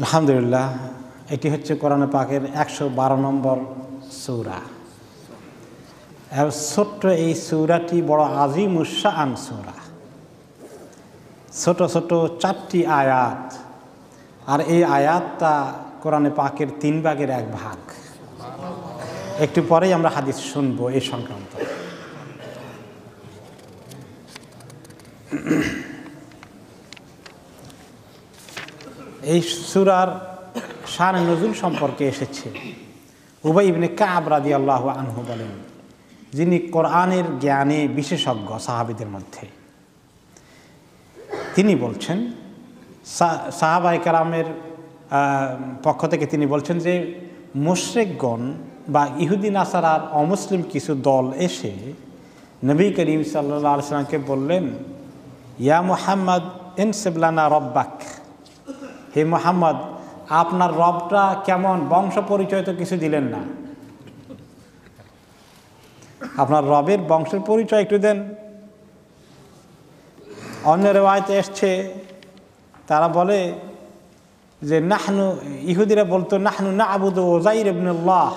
আলহামদুলিল্লাহ, এটি হচ্ছে কোরআনে পাকের 112 নম্বর সূরা। ছোট্ট এই সূরাটি বড় আজিমুশ-শাআন সূরা, ছোট ছোট 4টি আয়াত, আর এই আয়াতটা কোরআনে পাকের 3 ভাগের 1 ভাগ। একটু পরেই আমরা হাদিস শুনবো এই সংক্রান্ত। এই সূরার শান নজুল সম্পর্কে এসেছে, উবাই ইবনে কাব রাদিয়াল্লাহু আনহু বলেন, যিনি কোরআনের জ্ঞানে বিশেষজ্ঞ সাহাবীদের মধ্যে, তিনি বলছেন, সাহাবায়ে কেরামের পক্ষ থেকে তিনি বলছেন যে মুশরিকগণ বা ইহুদি নাসারার অমুসলিম কিছু দল এসে নবী করিম সাল্লাল্লাহু আলাইহি সাল্লামকে বললেন, ইয়া মুহাম্মদ ইনসিব লানা রব্বাক, হে মুহাম্মদ আপনার রবটা কেমন, বংশ পরিচয় তো কিছু দিলেন না, আপনার রবের বংশের পরিচয় একটু দেন। অন্য রিওয়ায়াতে এসছে, তারা বলে যে নাহনু, ইহুদিরা বলতো নাহনু না'বুদু উযাইর ইবনুল্লাহ,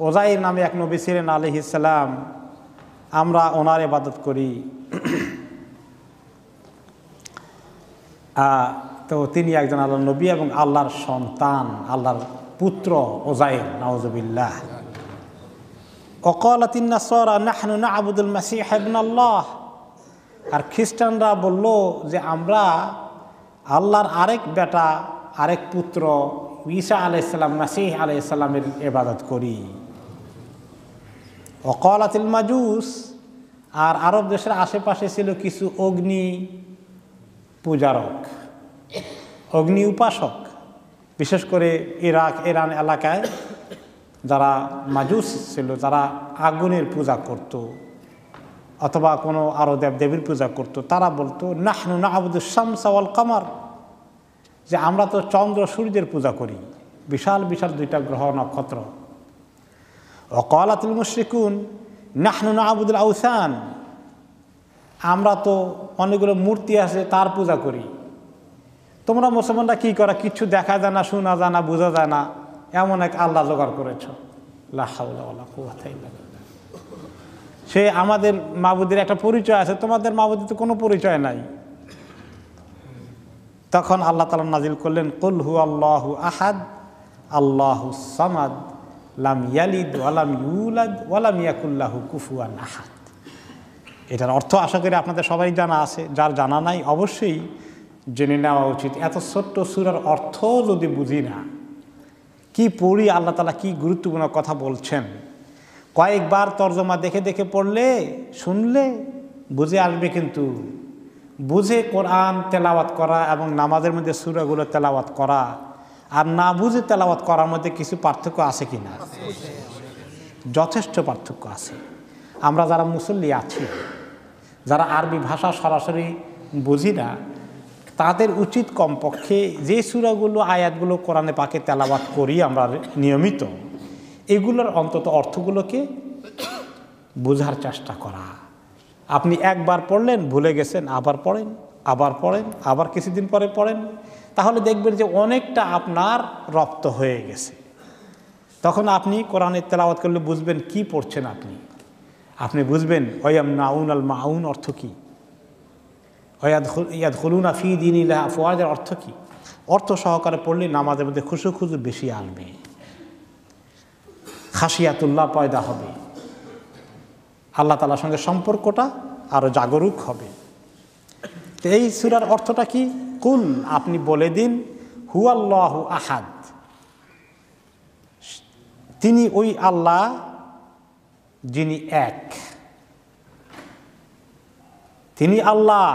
উযাইর নামে এক নবী ছিলেন আলাইহিস সালাম, আমরা ওনার ইবাদত করি। তো তিনি একজন আল্লাহর নবী এবং আল্লাহর সন্তান, আল্লাহর পুত্র উযাইর, নাউযুবিল্লাহ। ওয়াকালাতিন নাসারা নাহনু না'বুদুল মাসীহ ইবনুল্লাহ, আর খ্রিস্টানরা বলল যে আমরা আল্লাহর আরেক বেটা, আরেক পুত্র ঈসা আলাইহিস সালাম, মাসীহ আলাইহিস সালামের ইবাদত করি। ওয়াকালাতিল মাজুস, আর আরব দেশের আশেপাশে ছিল কিছু অগ্নি পূজারক, অগ্নি উপাসক, বিশেষ করে ইরাক, ইরান এলাকায় যারা মাজুস ছিল, যারা আগুনের পূজা করত অথবা কোনো আরো দেবদেবীর পূজা করত, তারা বলতো নাহনু না'বুদুশ শামসা ওয়াল কামার, যে আমরা তো চন্দ্র সূর্যের পূজা করি, বিশাল বিশাল 2টা গ্রহ নক্ষত্র। ওয়াকালাতুল মুশরিকুন নাহনু না'বুদুল আওসান, আমরা তো অনেকগুলো মূর্তি আছে তার পূজা করি, তোমরা মুসলমানরা কি করা, কিচ্ছু দেখা যায় না, শোনা যায় না, বোঝা যায় না, এমন এক আল্লাহ জোগাড় করেছ। লা হাওলা ওয়ালা কুওয়াতা ইল্লা বিল্লাহ। সে আমাদের মাবুদের একটা পরিচয় আছে, তোমাদের মাবুদের তো কোনো পরিচয় নাই। তখন আল্লাহ তাআলা নাজিল করলেন, কুল হুয়াল্লাহু আহাদ আল্লাহুস সামাদ লাম ইয়ালিদ ওয়া লাম ইউলাদ ওয়া লাম ইয়াকুল লাহু কুফুয়ান আহাদ। এটার অর্থ আশা করি আপনাদের সবাই জানা আছে, যার জানা নাই অবশ্যই জেনে নেওয়া উচিত। এত ছোট্ট সূরার অর্থ যদি বুঝি না, কি পড়ি, আল্লাহ তাআলা কি গুরুত্বপূর্ণ কথা বলছেন, কয়েকবার তর্জমা দেখে দেখে পড়লে, শুনলে বুঝে আসবে। কিন্তু বুঝে কোরআন তেলাওয়াত করা এবং নামাজের মধ্যে সূরাগুলো তেলাওয়াত করা আর না বুঝে তেলাওয়াত করার মধ্যে কিছু পার্থক্য আছে কি না? যথেষ্ট পার্থক্য আছে। আমরা যারা মুসল্লি আছি, যারা আরবি ভাষা সরাসরি বুঝি না, তাদের উচিত কমপক্ষে যে সূরাগুলো, আয়াতগুলো কোরআনে পাকে তেলাওয়াত করি আমরা নিয়মিত, এগুলোর অন্তত অর্থগুলোকে বোঝার চেষ্টা করা। আপনি একবার পড়লেন, ভুলে গেছেন, আবার পড়েন, আবার পড়েন, আবার কিছুদিন পরে পড়েন, তাহলে দেখবেন যে অনেকটা আপনার রপ্ত হয়ে গেছে। তখন আপনি কোরআনের তেলাওয়াত করলে বুঝবেন কি পড়ছেন আপনি বুঝবেন ওয়ায়ামনাউন আল মাউন অর্থ কী, ইয়াদখুলুনা ফি দীনিল্লাহি আফওয়াজের অর্থ কী। অর্থ সহকারে পড়লে নামাজের মধ্যে খুশু বেশি আসবে, খাশিয়াতুল্লাহ পয়দা হবে, আল্লাহ তাআলার সঙ্গে সম্পর্কটা আরও জাগরুক হবে। তো এই সূরার অর্থটা কি? কুল, আপনি বলে দিন, হুয়াল্লাহু আহাদ, তিনি ওই আল্লাহ যিনি এক, তিনি আল্লাহ,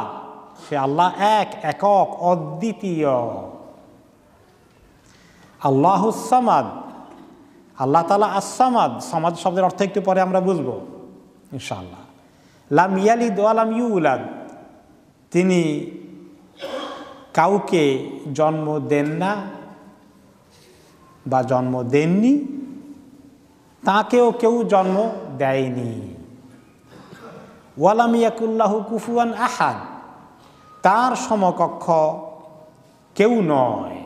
সে আল্লাহ এক, একক, অদ্বিতীয়। আল্লাহুস সামাদ, আল্লাহ তাআলা আস-সামাদ, সামাদ শব্দের অর্থ একটু পরে আমরা বুঝবো ইনশাআল্লাহ। লাম ইয়ালিদ ওয়া লাম ইউলাদ, তিনি কাউকে জন্ম দেন না বা জন্ম দেননি, তাকেও কেউ জন্ম দেয়নি। ওয়া লাম ইয়াকুল লাহু কুফুয়ান আহাদ, তার সমকক্ষ কেউ নয়।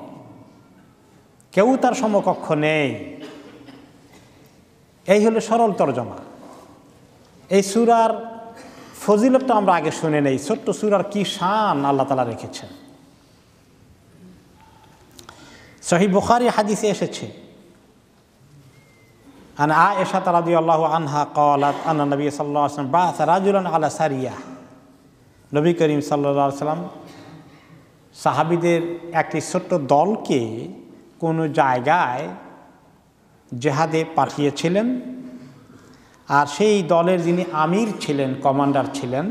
কেউ তার সমকক্ষ নেই। এই হলো সরল তরজমা। এই সূরার ফজিলতটা আমরা আগে শুনে নেই, ছোট্ট সূরার কি শান আল্লাহ তাআলা রেখেছেন। সহিহ বুখারী হাদিসে এসেছে, আন আয়েশা রাদিয়াল্লাহু আনহা ক্বালাত আন্না নবী সাল্লাল্লাহু আলাইহি ওয়াসাল্লাম বা'আসা রাজুলান আলা সারিয়াহ। নবী করিম সাল্লাল্লাহু আলাইহি ওয়াসাল্লাম সাহাবীদের একটি ছোট্ট দলকে কোনো জায়গায় জিহাদে পাঠিয়েছিলেন, আর সেই দলের যিনি আমির ছিলেন, কমান্ডার ছিলেন,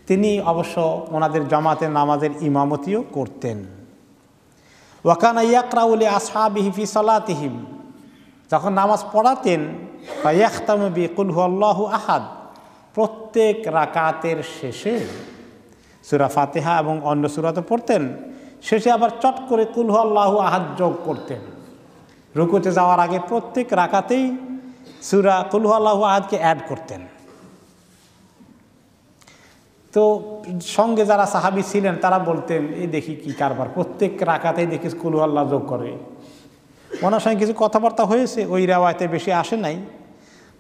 তিনি অবশ্য ওনাদের জামাতের নামাজের ইমামতিও করতেন। ওয়া কানা ইয়াকরাউ লি আসহাবিহি ফি সালাতিহিম, যখন নামাজ পড়াতেন ফায়াখতামু বিকুল হুয়াল্লাহু আহাদ, প্রত্যেক রাকাতের শেষে সূরা ফাতিহা এবং অন্য সূরা তো পড়তেন, শেষে আবার চট করে কুল হুয়াল্লাহু আহাদ যোগ করতেন। রুকুতে যাওয়ার আগে প্রত্যেক রাকাতেই সূরা কুল হুয়াল্লাহু আহাদকে অ্যাড করতেন। তো সঙ্গে যারা সাহাবী ছিলেন তারা বলতেন, এই দেখি কি কারবার, প্রত্যেক রাকাতেই দেখি কুল হুয়াল্লাহ যোগ করে। ওনার সঙ্গে কিছু কথাবার্তা হয়েছে, ওই রেওয়ায়তে বেশি আসে নাই।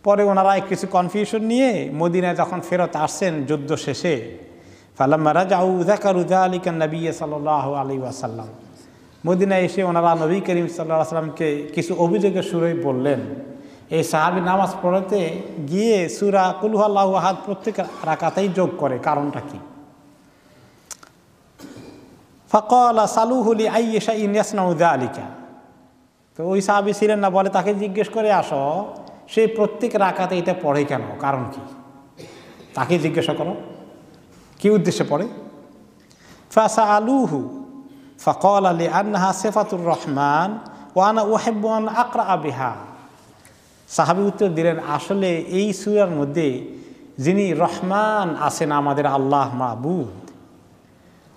পরে ওনারা কিছু কনফিউশন নিয়ে মদিনায় যখন ফেরত আসছেন যুদ্ধ শেষে, ফালাম্মা রাজাউ যাকারু যালিকা নবী সাল্লাল্লাহু আলাইহি ওয়াসাল্লাম, মদিনায় এসে ওনারা নবী করিম সাল্লাল্লাহু আলাইহি ওয়াসাল্লামকে কিছু অভিযোগের সুরেই বললেন, এই সাহাবী নামাজ পড়াতে গিয়ে সূরা কুল হুয়াল্লাহু আহাদ প্রত্যেক রাকাতেই যোগ করে, কারণটা কি? ফাকালা সালুহু লি আইয়ি শাইইন ইয়াসনাউ যালিকা। তো ওই সাহাবী ছিলেন না, বলে তাকে জিজ্ঞেস করে আসো, সে প্রত্যেক রাকাতে এটা পড়ে কেন, কারণ কি? তাকে জিজ্ঞাসা করো কি উদ্দেশ্যে পড়ে। ফাসাআলুহু ফাকালা লিআন্নাহা সিফাতুর রহমান ওয়া আনা উহিব্বু আন আকরা বিহা। সাহাবী উত্তর দিলেন, আসলে এই সূরার মধ্যে যিনি রহমান আছেন, আমাদের আল্লাহ মাবুদ,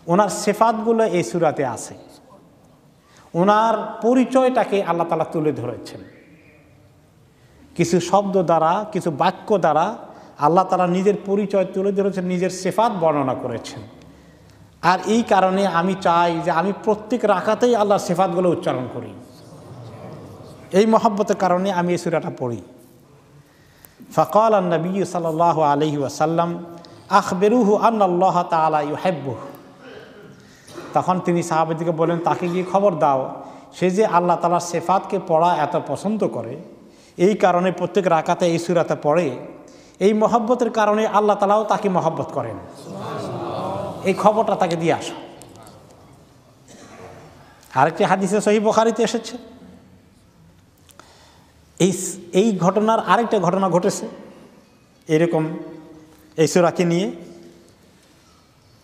ওনার সিফাতগুলো এই সূরাতে আছে। ওনার পরিচয়টাকে আল্লাহ তাআলা তুলে ধরেছেন কিছু শব্দ দ্বারা, কিছু বাক্য দ্বারা। আল্লাহ তাআলা নিজের পরিচয় তুলে ধরেছেন, নিজের সিফাত বর্ণনা করেছেন। আর এই কারণে আমি চাই যে আমি প্রত্যেক রাকাতেই আল্লাহর সিফাতগুলো উচ্চারণ করি। এই মহব্বতের কারণে আমি এই সূরাটা পড়ি। ফাকাল আন-নবী সাল্লাল্লাহু আলাইহি ওয়াসাল্লাম আখবিরুহু আন্নাল্লাহ তাআলা ইউহিব্বুহু। তখন তিনি সাহাবীদেরকে বলেন, তাকে গিয়ে খবর দাও, সে যে আল্লাহ তাআলার সিফাতকে পড়া এত পছন্দ করে, এই কারণে প্রত্যেক রাকাতে এই সূরাতে পড়ে। এই মহব্বতের কারণে আল্লাহ তাআলাও তাকে মহব্বত করেন। এই খবরটা তাকে দিয়ে আসো। আরেকটি হাদিসে সহিহ বুখারীতে এসেছে, এই ঘটনার আরেকটা ঘটনা ঘটেছে এরকম এই সূরাকে নিয়ে।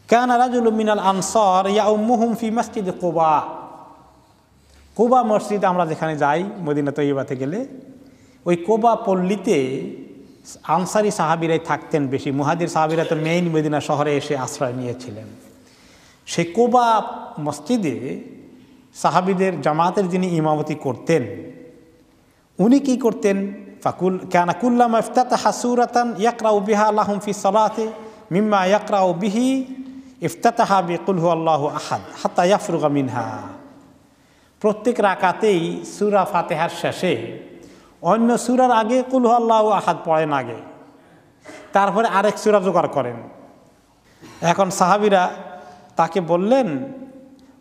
কানা রাজুলুম মিনাল আনসার ইয়াউমুহুম ফি মসজিদ কুবা। কুবা মসজিদ আমরা যেখানে যাই মদিনা তৈয়বাতে গেলে, ওই কুবা পল্লীতে আনসারি সাহাবীরাই থাকতেন বেশি। মুহাজির সাহাবীরা তো মেইন মদিনা শহরে এসে আশ্রয় নিয়েছিলেন। সেই কুবা মসজিদে সাহাবীদের জামাতের যিনি ইমামতি করতেন, উনি কি করতেন? ফাকুল কানা কুল্লামা ইফতাতাহা সূরাতান ইয়াকরাউ বিহা লাহুম ফি সালাতি মিম্মা ইয়াকরাউ বিহি ইফতাতাহা বিকুল হুয়াল্লাহু আহাদ হাত্তা ইয়াফরুগা মিনহা। প্রত্যেক রাকাতেই সূরা ফাতিহার শেষে অন্য সূরার আগে কুল হুয়াল্লাহু আহাদ পড়েন আগে, তারপরে আরেক সূরা জোগাড় করেন। এখন সাহাবীরা তাকে বললেন,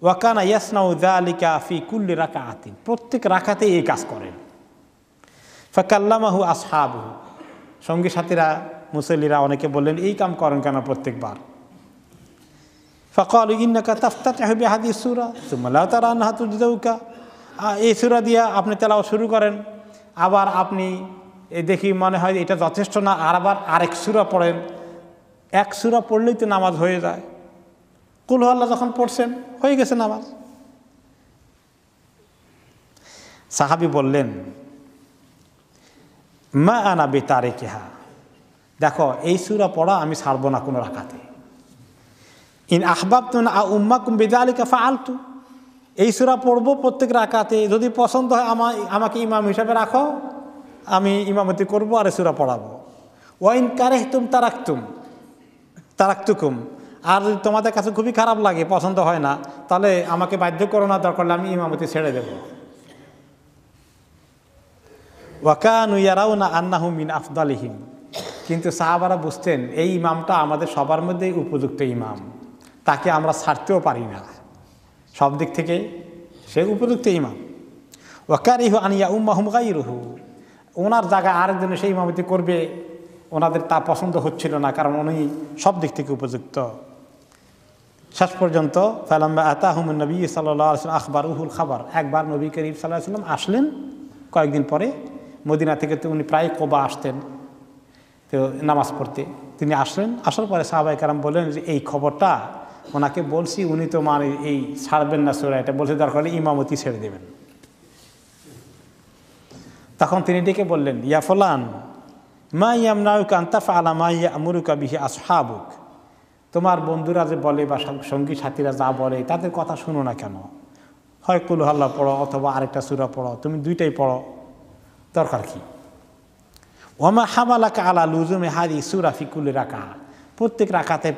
ওয়া কানা ইয়াসনাউ যালিকা ফি কুল্লি রাকাআতিন, প্রত্যেক রাকাতেই এই কাজ করেন। ফাকাল্লামাহু আসহাবুহু, সঙ্গী সাথীরা মুসল্লিরা অনেকে বললেন, এই কাম করেন কেন প্রত্যেকবার? ফাকালু ইন্নাকা তাফতাতিহু বিহাদিস সূরা সুম্মা লা তারা আনহা তুজদাউকা। এই সূরা দিয়া আপনি তেলাওয়াত শুরু করেন, আবার আপনি দেখি মনে হয় এটা যথেষ্ট না, আর আবার আরেক সূরা পড়েন। এক সূরা পড়লেই তো নামাজ হয়ে যায়। কুল হুয়াল্লাহ যখন পড়ছেন হয়ে গেছে নামাজ। সাহাবী বললেন, মা আনা বিতারিকিহা, দেখো এই সূরা পড়া আমি ছাড়বো না কোনো রাকাতে। ইন আহবাবতু আ উম্মাকুম বিযালিকা ফাআলতু, এই সূরা পড়বো প্রত্যেক রাকাতে, যদি পছন্দ হয় আমাকে ইমাম হিসাবে রাখো, আমি ইমামতি করবো আর সূরা পড়াবো। ওয়া ইন কারিহতুম তারাকতুকুম, আর যদি তোমাদের কাছে খুবই খারাপ লাগে, পছন্দ হয় না, তাহলে আমাকে বাধ্য করো না, দরকার হলে আমি ইমামতি ছেড়ে দেব। ওয়াকানু ইয়ারাউনা আন্নাহু মিন আফদালিহিম, কিন্তু সাহাবারা বুঝতেন এই ইমামটা আমাদের সবার মধ্যেই উপযুক্ত ইমাম, তাকে আমরা ছাড়তেও পারি না, সব দিক থেকে সে উপযুক্ত ইমাম। ওয়াকারিহু আন ইয়াউম্মাহুম গায়রুহু, ওনার জায়গায় আরেকজনে সেই ইমামতি করবে ওনাদের তা পছন্দ হচ্ছিল না, কারণ উনি সব দিক থেকে উপযুক্ত। শেষ পর্যন্ত ফালাম্মা আতাহুমুন নবী সাল্লাল্লাহু আলাইহি ওয়াসাল্লাম আখবারুহুল খাবার, একবার নবী করিম সাল্লাল্লাহু আলাইহি ওয়াসাল্লাম আসলেন কয়েকদিন পরে, মদিনা থেকে তো উনি প্রায় কোবা আসতেন তো নামাজ পড়তে, তিনি আসলেন। আসার পরে সাহাবায়ে কেরাম বললেন যে এই খবরটা ওনাকে বলছি, উনি তো মানে এই ছাড়বেন না সূরা, এটা বলছে দরকার হলে ইমামতি ছেড়ে দেবেন। তখন তিনি ডেকে বললেন, ইয়া ফুলান মা ইয়ামনাউকা আন তাফআলা মা ইয়া'মুরুকা বিহি আসহাবুক, তোমার বন্ধুরা যে বলে বা সঙ্গী সাথীরা যা বলে তাদের কথা শুনো না কেন? হয় কুল আল্লাহ পড়ো অথবা আরেকটা সূরা পড়ো, তুমি দুইটাই পড়ো, দরকার কি? ওমা হামালাকা আলা লুজুমি হাদি সূরা ফি কুল্লি রাকা, প্রত্যেক রাকাতে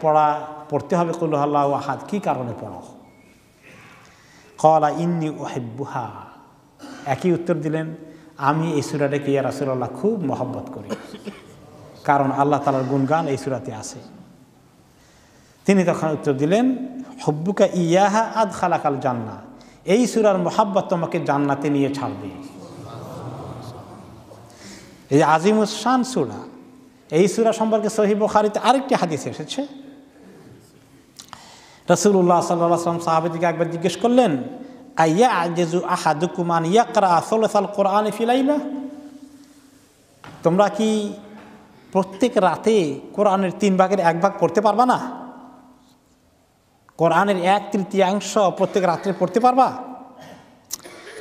পড়তে হবে কুল আল্লাহু আহাদ, কি কারণে পড়ো? ক্বালা ইন্নী উহিব্বুহা, একই উত্তর দিলেন, আমি এই সূরাটাকে ইয়া রাসূলুল্লাহ খুব মহব্বত করি, কারণ আল্লাহ তাআলার গুণগান এই সূরাতে আছে। তিনি তখন উত্তর দিলেন, হুব্বুকা ইয়াহা আদখালাকাল জান্নাহ, এই সূরার মহব্বত তোমাকে জান্নাতে নিয়ে ছাড়বে। এই আজিমুস শান সূরা, এই সূরা সম্পর্কে সহিহ বুখারীতে আরেকটি হাদিস এসেছে। রাসূলুল্লাহ সাল্লাল্লাহু আলাইহি ওয়াসাল্লাম সাহাবীদেরকে একবার জিজ্ঞেস করলেন, আইয়া'জিজু আহাদুকুম আন ইয়াকরা সুলুসাল কোরআন ফি লাইলা, তোমরা কি প্রত্যেক রাতে কোরআনের 3 ভাগের 1 ভাগ পড়তে পারবা না? কোরআনের 1/3 প্রত্যেক রাত্রে পড়তে পারবা?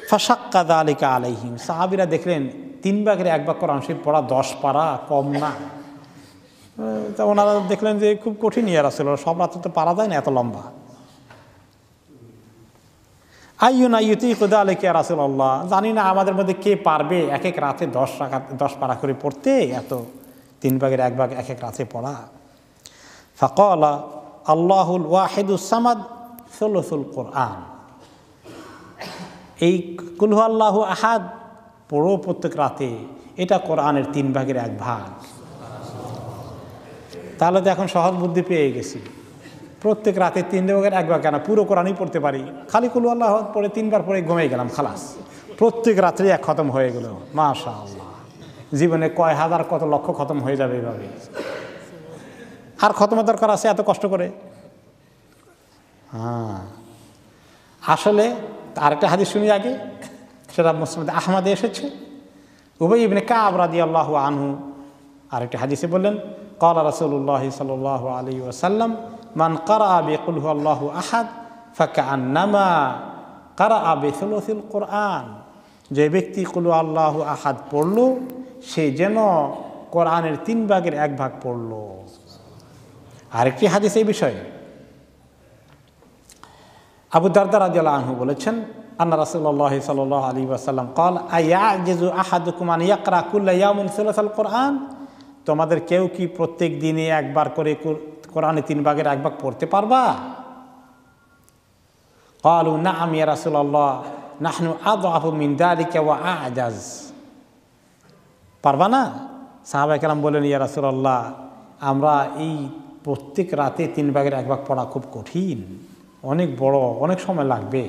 ফাশাক্কা যালিকা আলাইহিম, সাহাবীরা দেখলেন 3 ভাগের 1 ভাগ কোরআন শরীফ পড়া 10 পারা কম না। তা ওনারা দেখলেন যে খুব কঠিন, ইয়া রাসূলুল্লাহ সব রাতে তো পারা যায় না এত লম্বা। আইয়ুনা ইউতিকু যালিকা ইয়া রাসূলুল্লাহ, জানি না আমাদের মধ্যে কে পারবে এক এক রাতে 10 পারা করে পড়তে, এত 3 ভাগের 1 ভাগ এক এক রাতে পড়া। ফাকালা আল্লাহুল ওয়াহিদুস সামাদ সুলুসুল কোরআন, এই কুল হুয়াল্লাহু আহাদ পড়ো প্রত্যেক রাতে, এটা কোরআনের 3 ভাগের 1 ভাগ। তাহলে তো এখন সহজ বুদ্ধি পেয়ে গেছি, প্রত্যেক রাতে 3 ভাগের 1 ভাগ কেন, পুরো কোরআনই পড়তে পারি, খালি কুল হুয়াল্লাহু আহাদ পড়ে 3 বার পড়ে ঘুমিয়ে গেলাম, খালাস, প্রত্যেক রাত্রে 1 খতম হয়ে গেল। মাশাআল্লাহ, জীবনে কয় হাজার কত লক্ষ খতম হয়ে যাবে এইভাবে। আর খতমের দরকার আছে এত কষ্ট করে? আসলে আরেকটা হাদিস শুনি আগে, সেটা মুসনাদ আহমদে এসেছে। উবাই ইবনে কাব রাদিয়াল্লাহু আনহু আরেকটা হাদিসে বললেন, ক্বালা রাসূলুল্লাহ সাল্লাল্লাহু আলাইহি ওয়াসাল্লাম মান ক্বারাআ বিকুল হুয়াল্লাহু আহাদ ফাকান্নামা ক্বারাআ বিসুলুসিল কোরআন, যে ব্যক্তি কুল হুয়াল্লাহু আহাদ পড়ল সে যেন কোরআনের 3 ভাগের 1 ভাগ পড়ল। আরেকটি হাদিস এই বিষয়ে আবু দারদা রাদিয়াল্লাহু আনহু বলেছেন, আন্না রাসূলুল্লাহ সাল্লাল্লাহু আলাইহি ওয়াসাল্লাম ক্বাল আয়া'জিজু আহাদুকুম আন ইয়াকরা কুল্লা ইয়াউমিন সুলুসাল কোরআন, তোমাদের কেউ কি প্রত্যেক দিনে 1 বার করে কোরআনে 3 ভাগের 1 ভাগ পড়তে পারবা? ক্বালু না'আম ইয়া রাসূলুল্লাহ নাহনু আযআফু মিন যালিকা ওয়া আ'জাজ, পারবা না? সাহাবায়ে কেরাম বলেন, ইয়া রাসূলুল্লাহ আমরা এই প্রত্যেক রাতে 3 ভাগের 1 ভাগ পড়া খুব কঠিন, অনেক বড়, অনেক সময় লাগবে।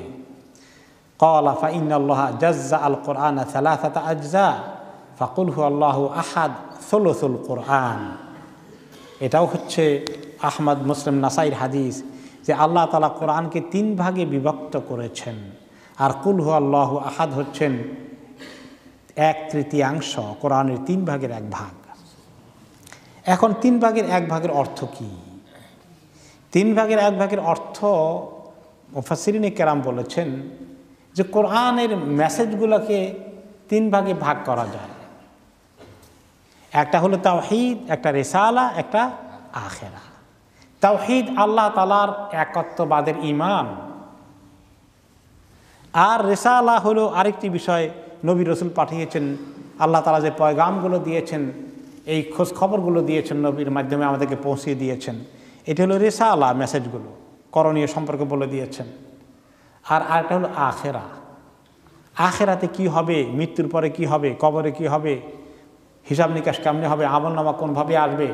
ক্বালা ফা ইন্নাল্লাহা জাজ্জা আল কোরআনা সালাসাতা আজজা ফাকুল হুয়াল্লাহু আহাদ সুলুসুল কোরআন। এটাও হচ্ছে আহমদ, মুসলিম, নাসাইর হাদিস যে আল্লাহ তাআলা কোরআনকে 3 ভাগে বিভক্ত করেছেন, আর কুল হুয়াল্লাহু আহাদ হচ্ছেন 1/3 কোরআনের 3 ভাগের 1 ভাগ। এখন 3 ভাগের 1 ভাগের অর্থ কি? 3 ভাগের 1 ভাগের অর্থ মুফাসসিরিনে কেরাম বলেছেন যে কোরআনের মেসেজগুলোকে 3 ভাগে ভাগ করা যায়। একটা হলো তাওহীদ, একটা রিসালা, একটা আখিরা। তাওহীদ আল্লাহ তাআলার একত্ববাদের ঈমান, আর রিসালা হলো আরেকটি বিষয়, নবী রাসূল পাঠিয়েছেন, আল্লাহ তাআলা যে পয়গামগুলো দিয়েছেন, এই খোঁজ খবরগুলো দিয়েছেন, নবীর মাধ্যমে আমাদেরকে পৌঁছিয়ে দিয়েছেন, এটা হলো রিসালা, মেসেজগুলো করণীয় সম্পর্কে বলে দিয়েছেন। আর আরেকটা হলো আখেরা, আখেরাতে কি হবে, মৃত্যুর পরে কি হবে, কবরে কি হবে, হিসাব নিকাশ কেমনে হবে, আমলনামা কোনভাবে আসবে,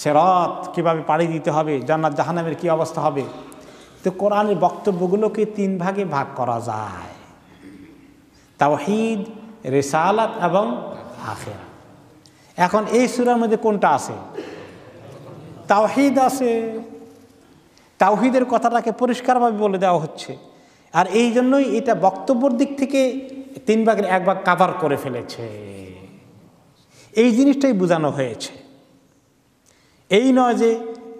সিরাত কিভাবে পাড়ি দিতে হবে, জান্নাত জাহান্নামের কি অবস্থা হবে। তো কোরআনের বক্তব্যগুলোকে 3 ভাগে ভাগ করা যায়, তাওহীদ, রিসালাত এবং আখিরা। এখন এই সূরার মধ্যে কোনটা আছে? তাওহীদ আছে। তাওহীদের কথাটাকে পরিষ্কারভাবে বলে দেওয়া হচ্ছে। আর এই জন্যই এটা বক্তব্যের দিক থেকে 3 ভাগের 1 ভাগ কাভার করে ফেলেছে। এই জিনিসটাই বোঝানো হয়েছে। এই নয় যে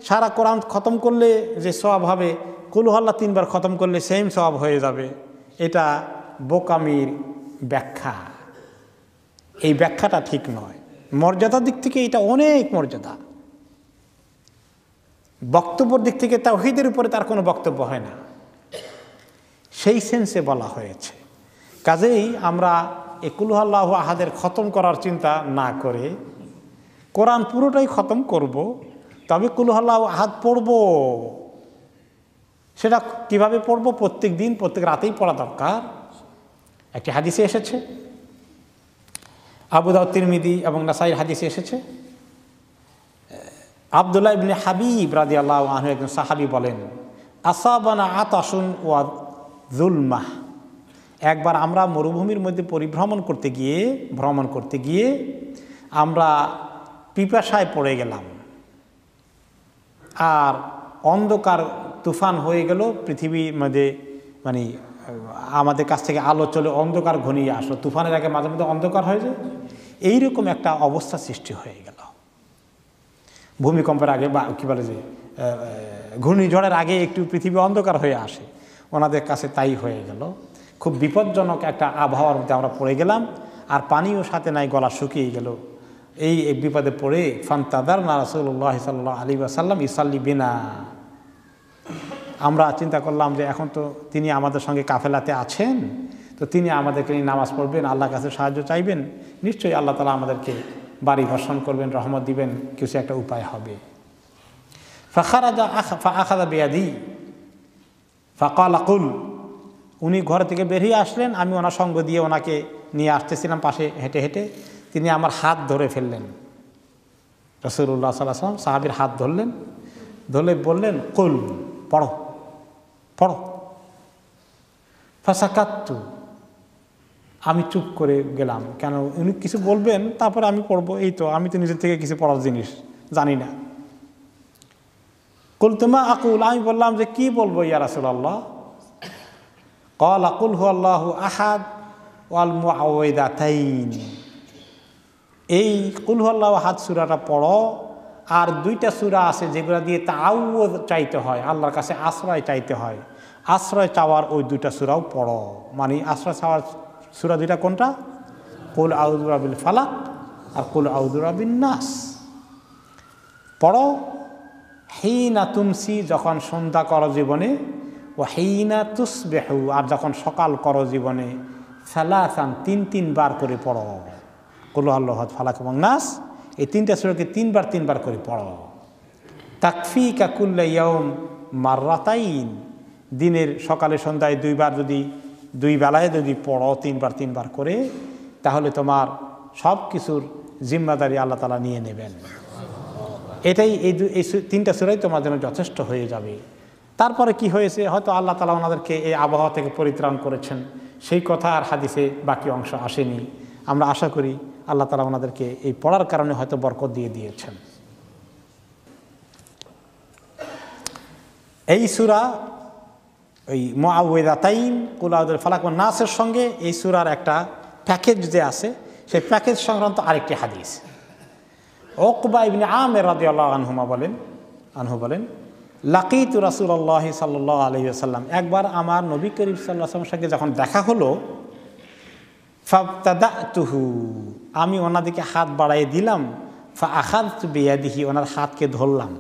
সারা কোরআন খতম করলে যে সওয়াব হবে, কুল হু আল্লাহ 3 বার খতম করলে সেম সওয়াব হয়ে যাবে, এটা বোকামির ব্যাখ্যা। এই ব্যাখ্যাটা ঠিক নয়। মর্যাদার দিক থেকে এটা অনেক মর্যাদা, বক্তব্যের দিক থেকে তাওহীদের উপরে তার কোনো বক্তব্য হয় না, সেই সেন্সে বলা হয়েছে। কাজেই আমরা এই কুল হু আল্লাহু আহাদের খতম করার চিন্তা না করে কোরআন পুরোটাই খতম করব, তবে কুল হু আল্লাহু আহাদ পড়ব। সেটা কিভাবে পড়ব? প্রত্যেক দিন প্রত্যেক রাতেই পড়া দরকার। একটি হাদিসে এসেছে, আবু দাউদ, তিরমিজি এবং নাসাইর হাদিসে এসেছে, আব্দুল্লাহ ইবনে হাবিব রাদিয়াল্লাহু আনহু একজন সাহাবী বলেন, আসাবানা আতাশুন ওয়া যুলমাহ। একবার আমরা মরুভূমির মধ্যে ভ্রমণ করতে গিয়ে আমরা পিপাসায় পড়ে গেলাম, আর অন্ধকার তুফান হয়ে গেল পৃথিবীর মধ্যে, মানে আমাদের কাছ থেকে আলো চলে অন্ধকার ঘনিয়ে আসলো। তুফানের আগে মাঝে মধ্যে অন্ধকার হয়ে যায়, এইরকম একটা অবস্থা সৃষ্টি হয়ে গেল। ভূমিকম্পের আগে বা কী বলে যে ঘূর্ণিঝড়ের আগে একটু পৃথিবী অন্ধকার হয়ে আসে, ওনাদের কাছে তাই হয়ে গেল। খুব বিপজ্জনক একটা আবহাওয়ার মধ্যে আমরা পড়ে গেলাম, আর পানিও সাথে নাই, গলা শুকিয়ে গেল। এই বিপদে পড়ে ফান্তাদারনা রাসূলুল্লাহ সাল্লাল্লাহু আলাইহি ওয়াসাল্লাম ইসাল্লি বিনা। আমরা চিন্তা করলাম যে এখন তো তিনি আমাদের সঙ্গে কাফেলাতে আছেন, তো তিনি আমাদেরকে নিয়ে নামাজ পড়বেন, আল্লাহর কাছে সাহায্য চাইবেন, নিশ্চয়ই আল্লাহ তাআলা আমাদেরকে বাড়ি বর্ষণ করবেন, রহমত দিবেন, কিছু একটা উপায় হবে। ফাখারাজা ফাআখাযা বিয়াদি ফাকালা কুল। উনি ঘর থেকে বেরিয়ে আসলেন, আমি ওনার সঙ্গ দিয়ে ওনাকে নিয়ে আসতেছিলাম, পাশে হেঁটে হেঁটে তিনি আমার হাত ধরে ফেললেন। রাসূলুল্লাহ সাল্লাল্লাহু আলাইহি ওয়াসাল্লাম সাহাবীর হাত ধরলেন, ধরে বললেন, কুল, পড়ো পড়ো। ফাসাকাত্তু, আমি চুপ করে গেলাম, কেন উনি কিছু বলবেন তারপরে আমি পড়বো, এই তো আমি তো নিজের থেকে কিছু পড়ার জিনিস জানি না। কুলতুমা আকুল, আমি বললাম যে কি বলবো ইয়া রাসূলুল্লাহ? ক্বালা কুল হু আল্লাহু আহাদ ওয়াল মুআউযিদাতাইন। এই কুল হু আল্লাহু আহাদ সূরাটা পড়ো, আর 2টা সূরা আছে যেগুলো দিয়ে তাআউযুদ চাইতে হয়, আল্লাহর কাছে আশ্রয় চাইতে হয়। আশ্রয় চাওয়ার ওই 2টা সূরাও পড়ো। মানে আশ্রয় চাওয়ার সূরা 2টা কোনটা? কুল আউযু বিরাব্বিল ফালাক আর কুল আউযু বিরাব্বিন নাস। পড়ো। হিনা তুমসি, যখন সন্ধ্যা করো জীবনে, ও হিনা তুসবিহু, আর যখন সকাল করো জীবনে, সালাসান, 3 বার করে পড়ো। কুল আল্লাহু আহাদ, ফালাক এবং নাস, এই 3টা সূরাকে 3 বার করে পড়ো। তাকফিকা কুল্লা ইয়াউম মাররাতাইন, দিনের সকালে সন্ধ্যায় 2 বার, যদি 2 বেলায় যদি পড়ো 3 বার করে, তাহলে তোমার সব কিছুর জিম্মাদারি আল্লাহ তাআলা নিয়ে নেবেন। এটাই এই 3টা সূরাই তোমার জন্য যথেষ্ট হয়ে যাবে। তারপরে কি হয়েছে, হয়তো আল্লাহ তাআলা ওনাদেরকে এই আবহাওয়া থেকে পরিত্রাণ করেছেন, সেই কথা আর হাদিসে বাকি অংশ আসেনি। আমরা আশা করি আল্লাহ তাআলা ওনাদেরকে এই পড়ার কারণে হয়তো বরকত দিয়ে দিয়েছেন। এই সূরা ওই মুআউযিদাতাইন, কুল আউযু বিল ফালাক ওয়ান নাসের সঙ্গে এই সূরার একটা প্যাকেজ যে আছে, সেই প্যাকেজ সংক্রান্ত আরেকটি হাদিস। উকবা ইবনে আমির রাদিয়াল্লাহু আনহু বলেন, লাকিতু রাসূলুল্লাহ সাল্লাল্লাহু আলাইহি ওয়াসাল্লাম, একবার আমার নবী করিম সাল্লাল্লাহু আলাইহি ওয়াসাল্লামের সঙ্গে যখন দেখা হলো, ফাবতাদাতুহু, আমি ওনার দিকে হাত বাড়াইয়ে দিলাম, ফাআখাযতু বিয়াদিহি, ওনার হাতকে ধরলাম।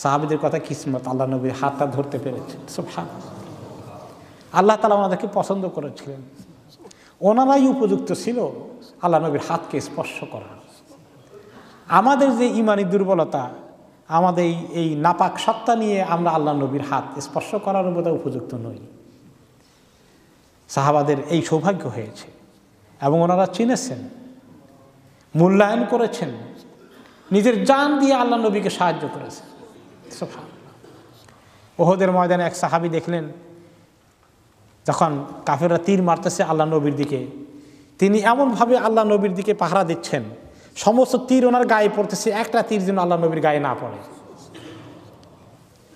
সাহাবীদের কথা কিসমত, আল্লাহ নবীর হাতটা ধরতে পেরেছেন। সুবহানাল্লাহ, আল্লাহ তাআলা ওনাদেরকে পছন্দ করেছিলেন, ওনারাই উপযুক্ত ছিল আল্লাহ নবীর হাতকে স্পর্শ করার। আমাদের যে ইমানি দুর্বলতা, আমাদের এই নাপাক সত্তা নিয়ে আমরা আল্লাহ নবীর হাত স্পর্শ করার মতো উপযুক্ত নই। সাহাবাদের এই সৌভাগ্য হয়েছে এবং ওনারা চিনেছেন, মূল্যায়ন করেছেন, নিজের জান দিয়ে আল্লাহ নবীকে সাহায্য করেছেন। ওহদের ময়দানে এক সাহাবী দেখলেন যখন কাফেররা তীর মারতেছে আল্লাহ নবীর দিকে, তিনি এমনভাবে আল্লাহ নবীর দিকে পাহারা দিচ্ছেন, সমস্ত তীর ওনার গায়ে পড়তেছে, একটা তীর যেন আল্লাহ নবীর গায়ে না পড়ে।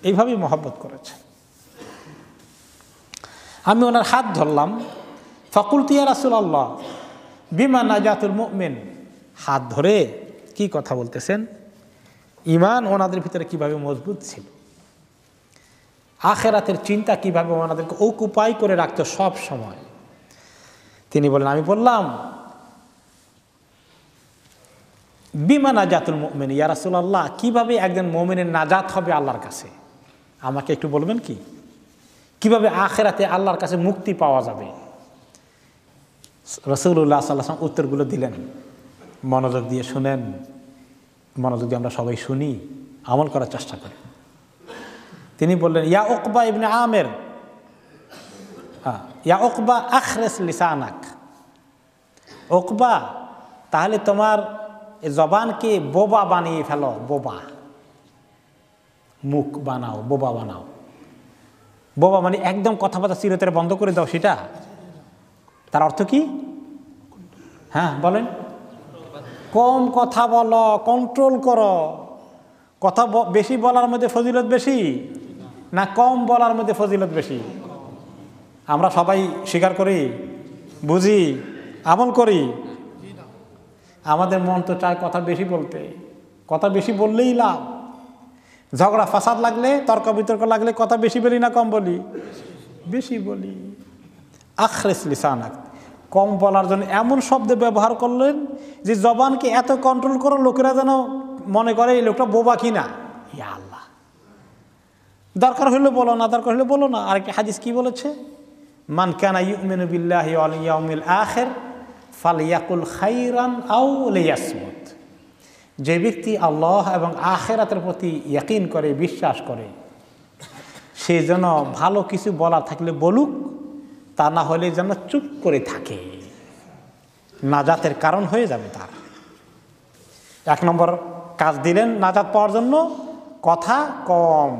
এইভাবেই মহব্বত করেছে। আমি ওনার হাত ধরলাম, ফাকুলতু ইয়া রাসূলুল্লাহ বিমা নাজাতুল মুমিন। হাত ধরে কি কথা বলতেছেন, ঈমান ওনাদের ভিতরে কিভাবে মজবুত ছিল, আখিরাতের চিন্তা কিভাবে ওনাদেরকে অকুপাই করে রাখতো সব সময়। তিনি বলেন, আমি বললাম বিমা নাজাতুল মুমিন ইয়া রাসূলুল্লাহ, কিভাবে একজন মুমিনের নাজাত হবে আল্লাহর কাছে, আমাকে একটু বলবেন কি, কিভাবে আখিরাতে আল্লাহর কাছে মুক্তি পাওয়া যাবে। রাসূলুল্লাহ সাল্লাল্লাহু আলাইহি ওয়াসাল্লাম উত্তরগুলো দিলেন। মনোযোগ দিয়ে শুনেন, মনোযোগ দিয়ে আমরা সবাই শুনি, আমল করার চেষ্টা করি। তিনি বললেন, ইয়া উকবা ইবনে আমের, ইয়া উকবা আখরিস লিসানাক। উকবা, তাহলে তোমার জবানকে বোবা বানিয়ে ফেলো, বোবা, মুখ বানাও, বোবা বানাও। বোবা মানে একদম কথাবার্তা চিরতরে বন্ধ করে দাও, সেটা তার অর্থ কি? হ্যাঁ বলেন, কম কথা বলো, কন্ট্রোল করো। কথা বেশি বলার মধ্যে ফজিলত বেশি না কম বলার মধ্যে ফজিলত বেশি? আমরা সবাই স্বীকার করি, বুঝি, আমল করি। আমাদের মন তো চায় কথা বেশি বলতে, কথা বেশি বললেই লাভ। ঝগড়া ফাসাদ লাগলে, তর্ক বিতর্ক লাগলে কথা বেশি বলি না কম বলি? বেশি বলি। আখরিস লিসানাক, কম বলার জন্য এমন শব্দ ব্যবহার করলেন যে জবানকে এত কন্ট্রোল করো লোকেরা যেন মনে করে এই লোকটা বোবা কিনা। ইয়া আল্লাহ, দরকার হইলে বলো না, দরকার হইলে বলো না। আরেকটা হাদিস কি বলেছে, মান কানা ইউমিনু বিল্লাহি ওয়াল ইয়াউমিল আখির ফালইয়াকুল খাইরান আও লিয়াসমুত। যে ব্যক্তি আল্লাহ এবং আখিরাতের প্রতি ইয়াকিন করে, বিশ্বাস করে, সে যেন ভালো কিছু বলার থাকলে বলুক, তা না হলে যেন চুপ করে থাকে, নাজাতের কারণ হয়ে যাবে তার। এক নম্বর কাজ দিলেন নাজাত পাওয়ার জন্য, কথা কম,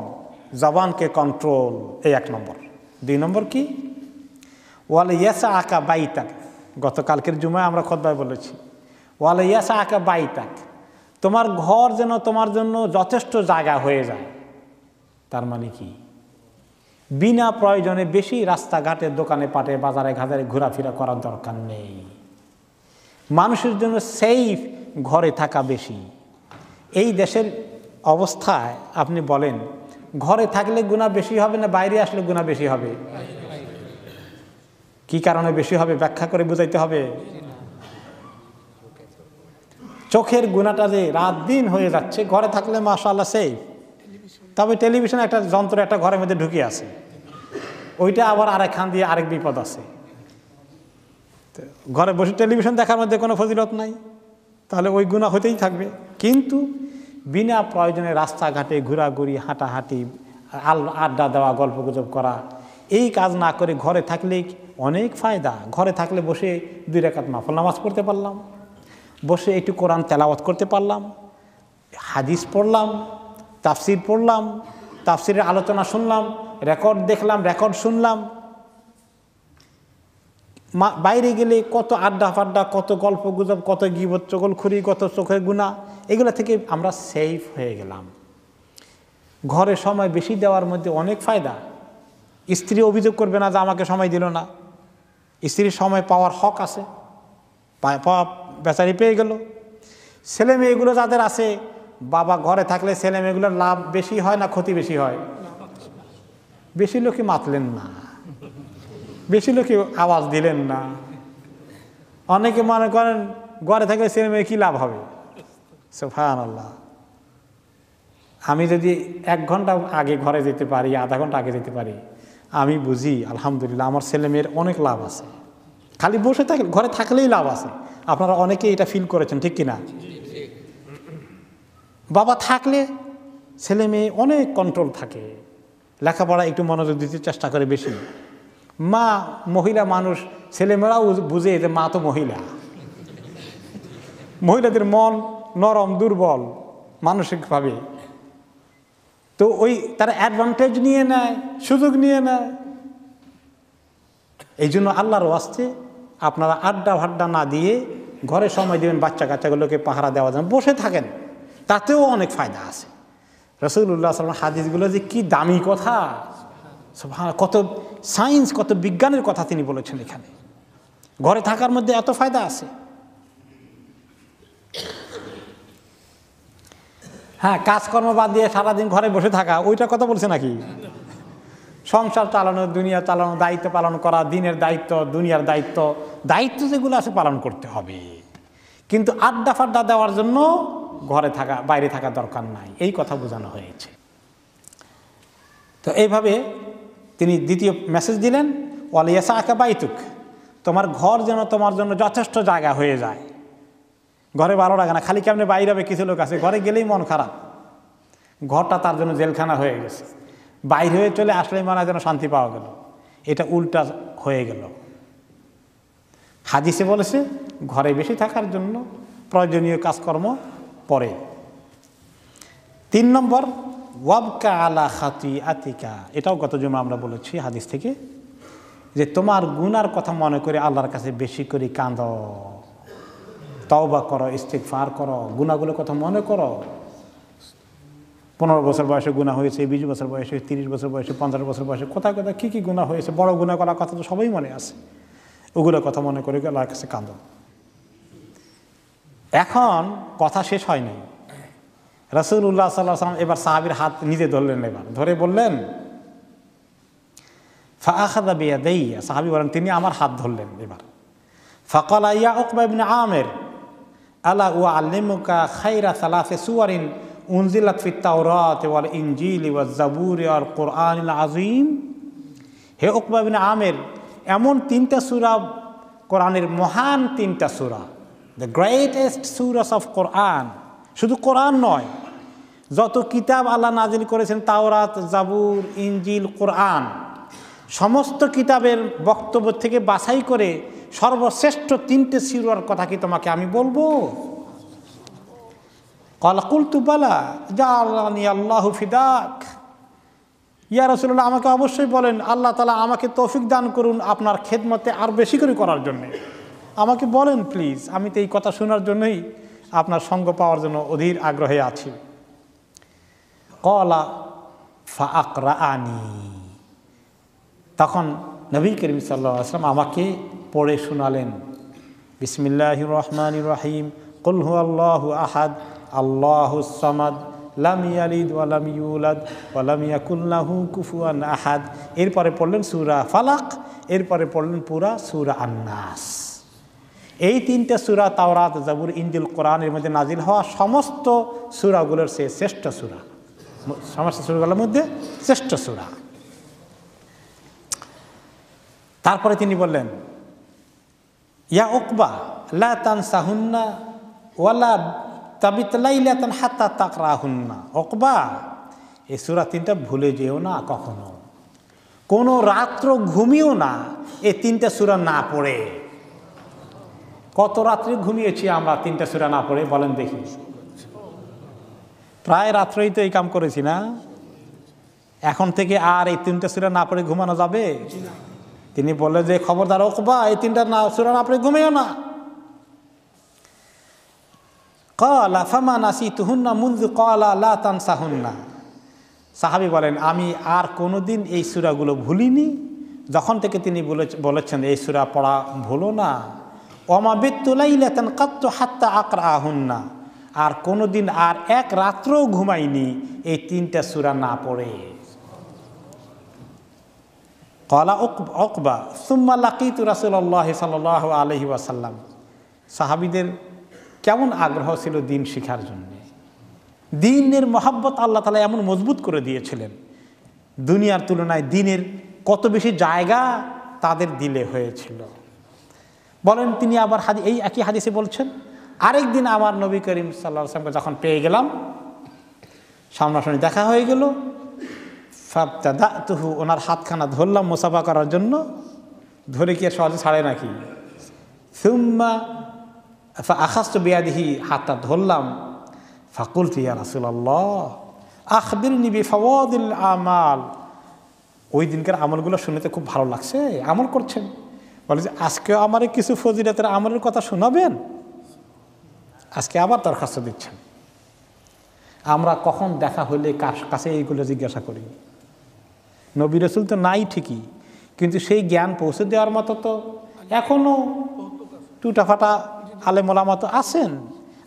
জবানকে কন্ট্রোল, এই এক নম্বর। দুই নম্বর কি, ওয়াল ইয়াসা আকা বাইতাক। গতকালকের জুমায় আমরা খুতবায় বলেছি, ওয়াল ইয়াসা আকা বাইতাক, তোমার ঘর যেন তোমার জন্য যথেষ্ট জায়গা হয়ে যায়। তার মানে কি, বিনা প্রয়োজনে বেশি রাস্তাঘাটে, দোকানে পাটে, বাজারে ঘাজারে ঘোরাফেরা করার দরকার নেই। মানুষের জন্য সেফ ঘরে থাকা বেশি। এই দেশের অবস্থায় আপনি বলেন, ঘরে থাকলে গুনাহ বেশি হবে না বাইরে আসলে গুনাহ বেশি হবে? কি কারণে বেশি হবে ব্যাখ্যা করে বুঝাইতে হবে। চোখের গুনাহটা যে রাত দিন হয়ে যাচ্ছে, ঘরে থাকলে মাশাআল্লাহ সেফ। তবে টেলিভিশন একটা যন্ত্র একটা ঘরের মধ্যে ঢুকে আছে, ওইটা আবার আরেকখান দিয়ে আরেক বিপদ আছে। ঘরে বসে টেলিভিশন দেখার মধ্যে কোনো ফজিলত নাই, তাহলে ওই গুনাহ হতেই থাকবে। কিন্তু বিনা প্রয়োজনে রাস্তাঘাটে ঘোরাঘুরি, হাঁটাহাঁটি, আড্ডা দেওয়া, গল্পগুজব করা, এই কাজ না করে ঘরে থাকলেই অনেক ফায়দা। ঘরে থাকলে বসে 2 রাকাত নফল নামাজ পড়তে পারলাম, বসে একটু কোরআন তেলাওয়াত করতে পারলাম, হাদিস পড়লাম, তাফসির পড়লাম, তাফসিরের আলোচনা শুনলাম, রেকর্ড দেখলাম, রেকর্ড শুনলাম। বাইরে গেলে কত আড্ডা ফাড্ডা, কত গল্প গুজব, কত গীবত, চগলখুরি, কত চোখের গুনাহ, এগুলো থেকে আমরা সেফ হয়ে গেলাম। ঘরে সময় বেশি দেওয়ার মধ্যে অনেক ফায়দা। স্ত্রী অভিযোগ করবে না যে আমাকে সময় দিল না। স্ত্রীর সময় পাওয়ার হক আছে, বেচারি পেয়ে গেল। ছেলে মেয়েগুলো যাদের আছে, বাবা ঘরে থাকলে ছেলে মেয়েগুলোর লাভ বেশি হয় না ক্ষতি বেশি হয়? বেশি লোকে মাতলেন না, বেশি লোকে আওয়াজ দিলেন না। অনেকে মনে করেন ঘরে থাকলে ছেলে মেয়ে কী লাভ হবে। সুবহানাল্লাহ। আমি যদি 1 ঘন্টা আগে ঘরে যেতে পারি, আধা ঘন্টা আগে যেতে পারি, আমি বুঝি আলহামদুলিল্লাহ আমার ছেলে মেয়ের অনেক লাভ আছে। খালি বসে থাকলে, ঘরে থাকলেই লাভ আছে। আপনারা অনেকেই এটা ফিল করেছেন, ঠিক কিনা? বাবা থাকলে ছেলে মেয়ে অনেক কন্ট্রোল থাকে, লেখাপড়া একটু মনোযোগ দিতে চেষ্টা করে বেশি। মা মহিলা মানুষ, ছেলেমেয়েরাও বুঝে যে মা তো মহিলা। মহিলাদের মন নরম, দুর্বল মানসিকভাবে, তো ওই তারা অ্যাডভান্টেজ নিয়ে নেয়, সুযোগ নিয়ে নেয়। এই জন্য আল্লাহর ওয়াস্তে আপনারা আড্ডা ফাড্ডা না দিয়ে ঘরে সময় দেবেন, বাচ্চা কাচ্চাগুলোকে পাহারা দেওয়া যান, বসে থাকেন, তাতেও অনেক ফায়দা আছে। রাসূলুল্লাহ সাল্লাল্লাহু আলাইহি ওয়াসাল্লাম হাদিসগুলো যে কি দামি কথা, কত সায়েন্স, কত বিজ্ঞানের কথা তিনি বলেছেন এখানে। ঘরে থাকার মধ্যে এত ফায়দা আছে। হ্যাঁ, কাজকর্ম বাদ দিয়ে সারাদিন ঘরে বসে থাকা, ওইটা কথা বলছে নাকি? সংসার চালানো, দুনিয়া চালানো, দায়িত্ব পালন করা, দিনের দায়িত্ব, দুনিয়ার দায়িত্ব, দায়িত্ব যেগুলো আছে পালন করতে হবে, কিন্তু আড্ডা ফাড্ডা দেওয়ার জন্য ঘরে থাকা, বাইরে থাকা দরকার নাই, এই কথা বোঝানো হয়েছে। তো এইভাবে তিনি দ্বিতীয় মেসেজ দিলেন, ওয়ালিয়াসআকা বাইতুক, তোমার ঘর যেন তোমার জন্য যথেষ্ট জায়গা হয়ে যায়। ঘরে ভালো লাগে না, খালি কেমনে বাইরে হবে। কিছু লোক আছে ঘরে গেলেই মন খারাপ, ঘরটা তার জন্য জেলখানা হয়ে গেছে, বাইরে হয়ে চলে আসলেই মনে হয় যেন শান্তি পাওয়া গেল। এটা উল্টা হয়ে গেল। হাদিসে বলেছে ঘরে বেশি থাকার জন্য প্রয়োজনীয় কাজকর্ম পরে। 3 নম্বর, ওয়াবকা আলা খাতিআতিকা, এটাও গত জুমা আমরা বলেছি হাদিস থেকে, যে তোমার গুনার কথা মনে করে আল্লাহর কাছে বেশি করে কাঁদো, তওবা করো, ইস্তিগফার করো, গুনাহগুলোর কথা মনে করো। 15 বছর বয়সে গুনাহ হয়েছে, 20 বছর বয়সে, 30 বছর বয়সে, 50 বছর বয়সে, কোথায় কোথায় কী কী গুনাহ হয়েছে, বড় গুনাহ করার কথা তো সবাই মনে আছে। ওগুলোর কথা মনে করে আল্লাহর কাছে কাঁদো। এখন কথা শেষ হয়নি। রাসূলুল্লাহ সাল্লাল্লাহু আলাইহি ওয়াসাল্লাম এবার সাহাবীর হাত নিজে ধরলেন, এবার ধরে বললেন, ফাআখাযা বিয়াদাইয়া, সাহাবী বলেন তিনি আমার হাত ধরলেন এবার। ফাকালা ইয়া উকবা ইবনে আমির আলা উআল্লিমুকা খায়রা সালাসি সুওয়ারিন উনজিলাত ফিত তাওরাত ওয়াল ইনজিল ওয়াজ জাবুর ওয়াল কুরআনিল আযীম। হে উকবা ইবনে আমির, এমন 3টা সূরা, কোরআনের মহান 3টা সূরা, দ্য গ্রেটেস্ট সূরাস অফ কোরআন। শুধু কোরআন নয়, যত কিতাব আল্লাহ নাজিল করেছেন, তাওরাত, জাবুর, ইনজিল, কোরআন, সমস্ত কিতাবের বক্তব্য থেকে বাছাই করে সর্বশ্রেষ্ঠ 3টে সূরার কথা কি তোমাকে আমি বলবো? ক্বালা কুলতু বালা জাআলানি আল্লাহু ফিদাক। ইয়া রাসূলুল্লাহ, আমাকে অবশ্যই বলেন, আল্লাহ তাআলা আমাকে তৌফিক দান করুন আপনার খেদমতে আর বেশি করে করার জন্য। আমাকে বলেন প্লিজ, আমি তো এই কথা শোনার জন্যই আপনার সঙ্গ পাওয়ার জন্য অধীর আগ্রহে আছি। ক্বালা ফাআকরাআনি, তখন নবী করিম সাল্লাল্লাহু আলাইহি ওয়াসাল্লাম আমাকে পড়ে শোনালেন, বিসমিল্লাহির রহমানির রহিম, কুল হুয়াল্লাহু আহাদ আল্লাহুস সামাদ লাম ইয়ালিদ ওয়া লাম ইউলাদ ওয়া লাম ইয়াকুল লাহু কুফুয়ান আহাদ। এরপরে পড়লেন সূরা ফালাক, এরপরে পড়লেন পুরা সূরা আন-নাস। এই 3টে সূরা তাওরাত, জাবুর, ইনজিল, কোরআনের মধ্যে নাজিল হওয়া সমস্ত সূরাগুলোর চেয়ে শ্রেষ্ঠ সূরা, সমস্ত সূরাগুলোর মধ্যে শ্রেষ্ঠ সূরা। তারপরে তিনি বললেন, ইয়া উকবা লা তানসাহুন্না ওয়ালা তাবিত লাইলাতান হাত্তা তাকরাহুন্না। উকবা, এই সূরা 3টা ভুলে যেও না কখনো, কোনো রাত্র ঘুমিও না এই 3টা সূরা না পড়ে। কত রাত্রে ঘুমিয়েছি আমরা 3টা সূরা না পড়ে, বলেন দেখি? প্রায় রাত্রেই তো এই কাম করেছি না? এখন থেকে আর এই 3টা সূরা না পড়ে ঘুমানো যাবে? তিনি বললেন যে খবরদার উকবা, এই 3টা সূরা না পড়ে ঘুমিও না। ক্বালা ফামা নাসিতুহুন্না মুনযু ক্বালা লা তানসাহুন্না। সাহাবী বলেন, আমি আর কোনোদিন এই সূরাগুলো ভুলিনি যখন থেকে তিনি বলেছেন এই সূরা পড়া ভুলো না। ওমা বিত্তু লাইলাতান কাত্তু হাত্তা আকরাহুন্না, আর কোনোদিন আর এক রাত্রও ঘুমাইনি এই 3টা সূরা না পড়ে। ক্বালা উকবা সুম্মা লাকিতু রাসূলুল্লাহ সাল্লাল্লাহু আলাইহি ওয়াসাল্লাম। সাহাবীদের কেমন আগ্রহ ছিল দিন শিখার জন্য, দিনের মহব্বত আল্লাহ তাআলা এমন মজবুত করে দিয়েছিলেন, দুনিয়ার তুলনায় দিনের কত বেশি জায়গা তাদের দিলে হয়েছিল। বলেন তিনি আবার এই একই হাদিসে বলছেন, আরেকদিন আমার নবী করিম সাল্লাল্লাহু আলাইহি ওয়াসাল্লামকে যখন পেয়ে গেলাম, সামনাসামনি দেখা হয়ে গেল। ফাবতাদাতুহু, ওনার হাতখানা ধরলাম মুসাফা করার জন্য, ধরে কি আর সহজে ছাড়ে নাকি? সুম্মা আখাযতু বিয়াদিহি, হাতটা ধরলাম। ফাকুলতু ইয়া রাসূলুল্লাহ আখবিরনি বিফাওয়াদিল আমাল। ওই দিনকার আমলগুলো শুনতে খুব ভালো লাগছে, আমল করছেন। বলে যে আজকে আমারে কিছু ফজিলতের আমলের কথা শোনাবেন। আজকে আবার দরখাস্ত দিচ্ছেন। আমরা কখন দেখা হইলে কার কাছে এইগুলো জিজ্ঞাসা করি? নবী রাসূল তো নাই ঠিকই, কিন্তু সেই জ্ঞান পৌঁছে দেওয়ার মতো তো এখনও টুটাফাটা আলেম ওলামা তো আছেন।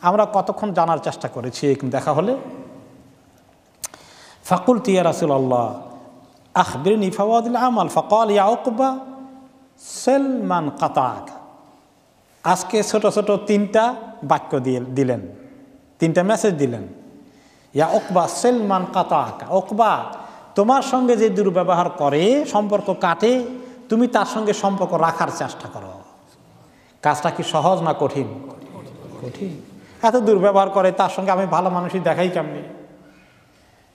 আমরা কতক্ষণ জানার চেষ্টা করেছি এরকম দেখা হলে। ফাকুলতু ইয়া রাসূলুল্লাহ আখবিরনি ফাওয়াদিল আমাল। ফাকাল ইয়া উকবা সালমান কাতাক। আজকে ছোট ছোট 3টা বাক্য দিলেন, 3টা মেসেজ দিলেন। ইয়া উকবা সালমান কাতাক, উকবা তোমার সঙ্গে যে দুর্ব্যবহার করে, সম্পর্ক কাটে, তুমি তার সঙ্গে সম্পর্ক রাখার চেষ্টা করো। কাজটা কি সহজ না কঠিন? কঠিন। এত দুর্ব্যবহার করে, তার সঙ্গে আমি ভালো মানুষই দেখাই কেমনে,